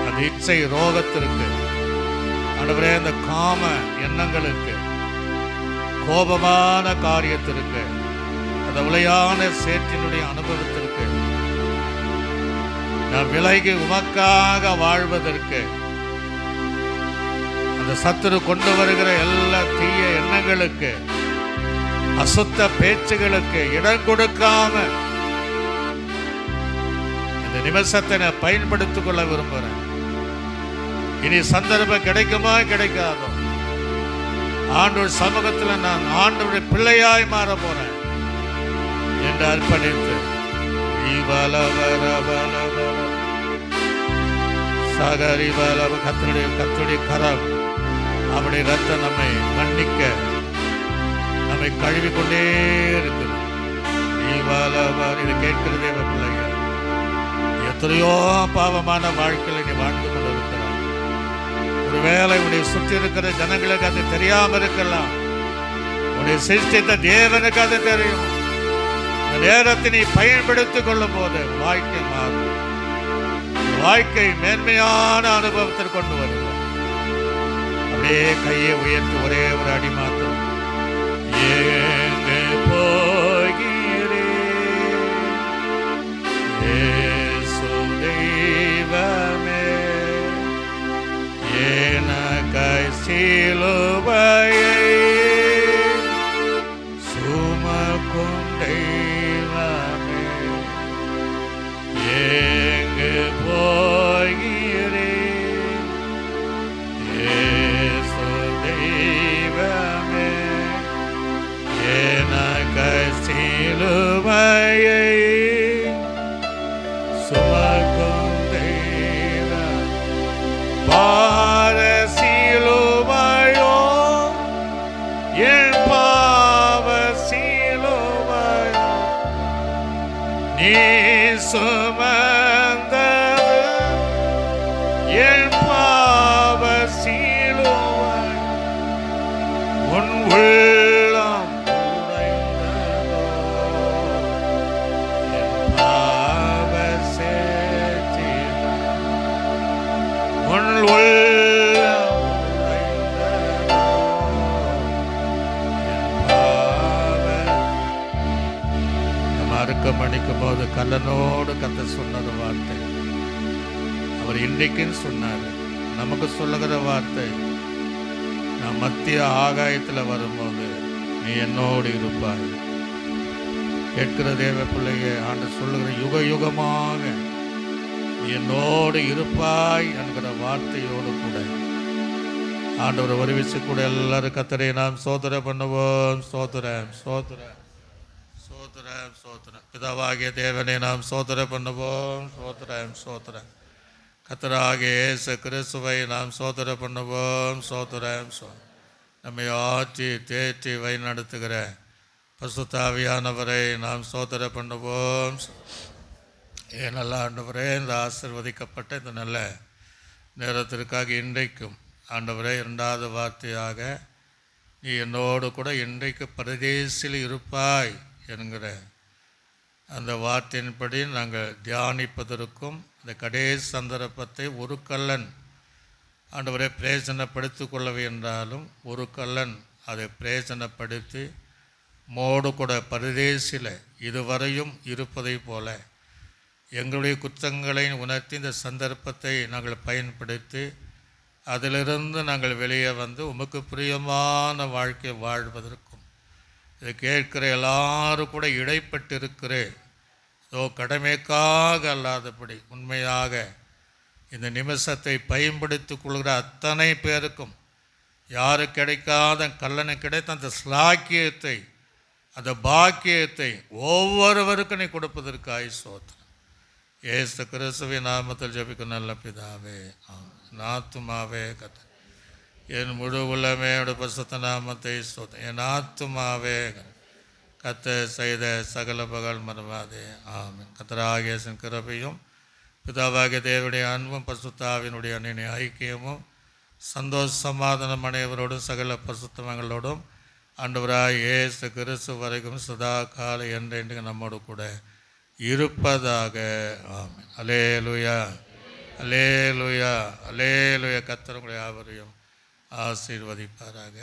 அந்த இச்சை ரோகத்திற்கு ஆண்டவரே, அந்த காம எண்ணங்களுக்கு, கோபமான காரியத்திற்கு, அந்த உளையான சேற்றினுடைய அனுபவத்திற்கு நான் விலகி உமக்காக வாழ்வதற்கு, அந்த சத்துரு கொண்டு வருகிற எல்லா தீய எண்ணங்களுக்கு, அசுத்த பேச்சுகளுக்கு இடம் கொடுக்காம இந்த நிமிஷத்தை நான் பயன்படுத்திக் கொள்ள விரும்புகிறேன். இனி சந்தர்ப்பம் கிடைக்குமா கிடைக்காதோ, ஆண்டவர் சமூகத்தில் நான் ஆண்டவருடைய பிள்ளையாய் மாற போறேன் என்று அர்ப்பணித்து சகரி கர்த்தருடைய கரம், அவருடைய ரத்தம் நம்மை மன்னிக்க, நம்மை கழுவிக்கொண்டே இருக்குது. இதை கேட்கிற தேவ பிள்ளைகள், எத்தனையோ பாவமான வாழ்க்கையில் நீ வாழ்ந்து கொண்டு இருக்கிறார். ஒருவேளை உன்னை சுற்றி இருக்கிற ஜனங்களுக்கு அது தெரியாம இருக்கலாம். உன்னை சிருஷ்டித்த தேவனுக்கு அது தெரியும். அந்த நேரத்தை நீ பயன்படுத்திக் கொள்ளும் போது வாழ்க்கை மாறும். வாழ்க்கை மேன்மையான அனுபவத்தில் கொண்டு வருவார். அப்படியே கையை உயர்த்தி ஒரே ஒரு அடி மாத்திரம், ஏங்கே போகிறேன் இயேசு தெய்வமே, சுமக்கும் தெய்வமே எங்கு போகிறே இயேசு தெய்வமே எனக்கு சிலுவையை சுமக்கும் தெய்வம் பார சிலுவையோ என் பாவ சிலுவையோ நீ சுமந்தது என் பாவ சிலுவை உன் உள்ளம் உடைந்ததோ என் பாவ சேற்றினா உன் உள்ளம் உடைந்ததோ என் பாவ நம்ம அறுக்கம் அடிக்கும் போது கல்லனோடு கத்த சொன்னது வார்த்தை அவர் இன்றைக்குன்னு சொன்னார். நமக்கு சொல்லுகிற வார்த்தை நான் மத்திய ஆகாயத்தில் வரும்போது நீ என்னோடு இருப்பாய். கேட்கிற தேவ பிள்ளைய ஆண்டு சொல்லுகிற யுக யுகமாக நீ என்னோடு இருப்பாய் என்கிற வார்த்தையோடு கூட ஆண்டவர் வருவிச்சு கூட எல்லாரும் கத்தரை நாம் சோதனை பண்ணுவோம். சோதரம் சோதரம் சோதரம் சோதரம் பிதாவாகிய தேவனை நாம் சோதனை பண்ணுவோம். சோதரம் சோதரம் கத்தராகிய இயேசு கிறிஸ்துவை நாம் சோதனை பண்ணுவோம். சோதரம் நம்மை ஆற்றி தேற்றி வழிநடத்துகிற பரிசுத்த ஆவியானவரை நாம் சோதனை பண்ணுவோம். நல்ல ஆண்டவரே, இந்த ஆசீர்வதிக்கப்பட்ட இந்த நல்ல நேரத்திற்காக இன்றைக்கும் ஆண்டவரே இரண்டாவது வார்த்தையாக நீ என்னோடு கூட இன்றைக்கு பரதேசில் இருப்பாய் என்கிற அந்த வார்த்தையின்படி நாங்கள் தியானிப்பதற்கும் அந்த கடைசி சந்தர்ப்பத்தை ஒரு கல்லன் ஆண்டவரை பிரயோஜனப்படுத்திக் கொள்ளவே என்றாலும் ஒரு கல்லன் அதை பிரயோஜனப்படுத்தி மோடு கூட பரதேசில் இதுவரையும் இருப்பதை போல எங்களுடைய குற்றங்களை உணர்த்தி இந்த சந்தர்ப்பத்தை நாங்கள் பயன்படுத்தி அதிலிருந்து நாங்கள் வெளியே வந்து உமக்கு பிரியமான வாழ்க்கை வாழ்வதற்கும் இதை கேட்கிற எல்லாரும் கூட இடைப்பட்டிருக்கிறேன். அதோ கடமைக்காக அல்லாதபடி உண்மையாக இந்த நிமிஷத்தை பயன்படுத்திக் கொள்கிற அத்தனை பேருக்கும் யாரு கிடைக்காத கல்லனை கிடைத்த அந்த ஸ்லாக்கியத்தை அந்த பாக்கியத்தை ஒவ்வொருவருக்கும் நீ கொடுப்பதற்காய் சோத்திரம். ஏசு கிறிஸ்துவின் நாமத்தில் ஜெபிக்கும் நல்ல பிதாவே, ஆத்துமாவே கத்த என் முழு உள்ளமே பரிசுத்த நாமத்தை சோத்திரம். என் ஆத்துமாவே கத்த செய்த சகல பகல் மறவாதே. ஆமென். கர்த்தராகிய இயேசுவின் கிருபையும் பிதாவாகிய தேவனுடைய அன்பும் பரிசுத்தாவினுடைய அன்பின் ஐக்கியமும் சந்தோஷ சமாதானம் அனைவரோடும் சகல பரிசுத்தவங்களோடும் ஆண்டவராய் இயேசு கிறிஸ்து வரைக்கும் சதா கால என்றென்று நம்மோடு கூட இருப்பதாக. ஆமென். அல்லேலூயா அல்லேலூயா அல்லேலூயா. கர்த்தர் உங்களை யாவரையும் ஆசீர்வதிப்பாராக.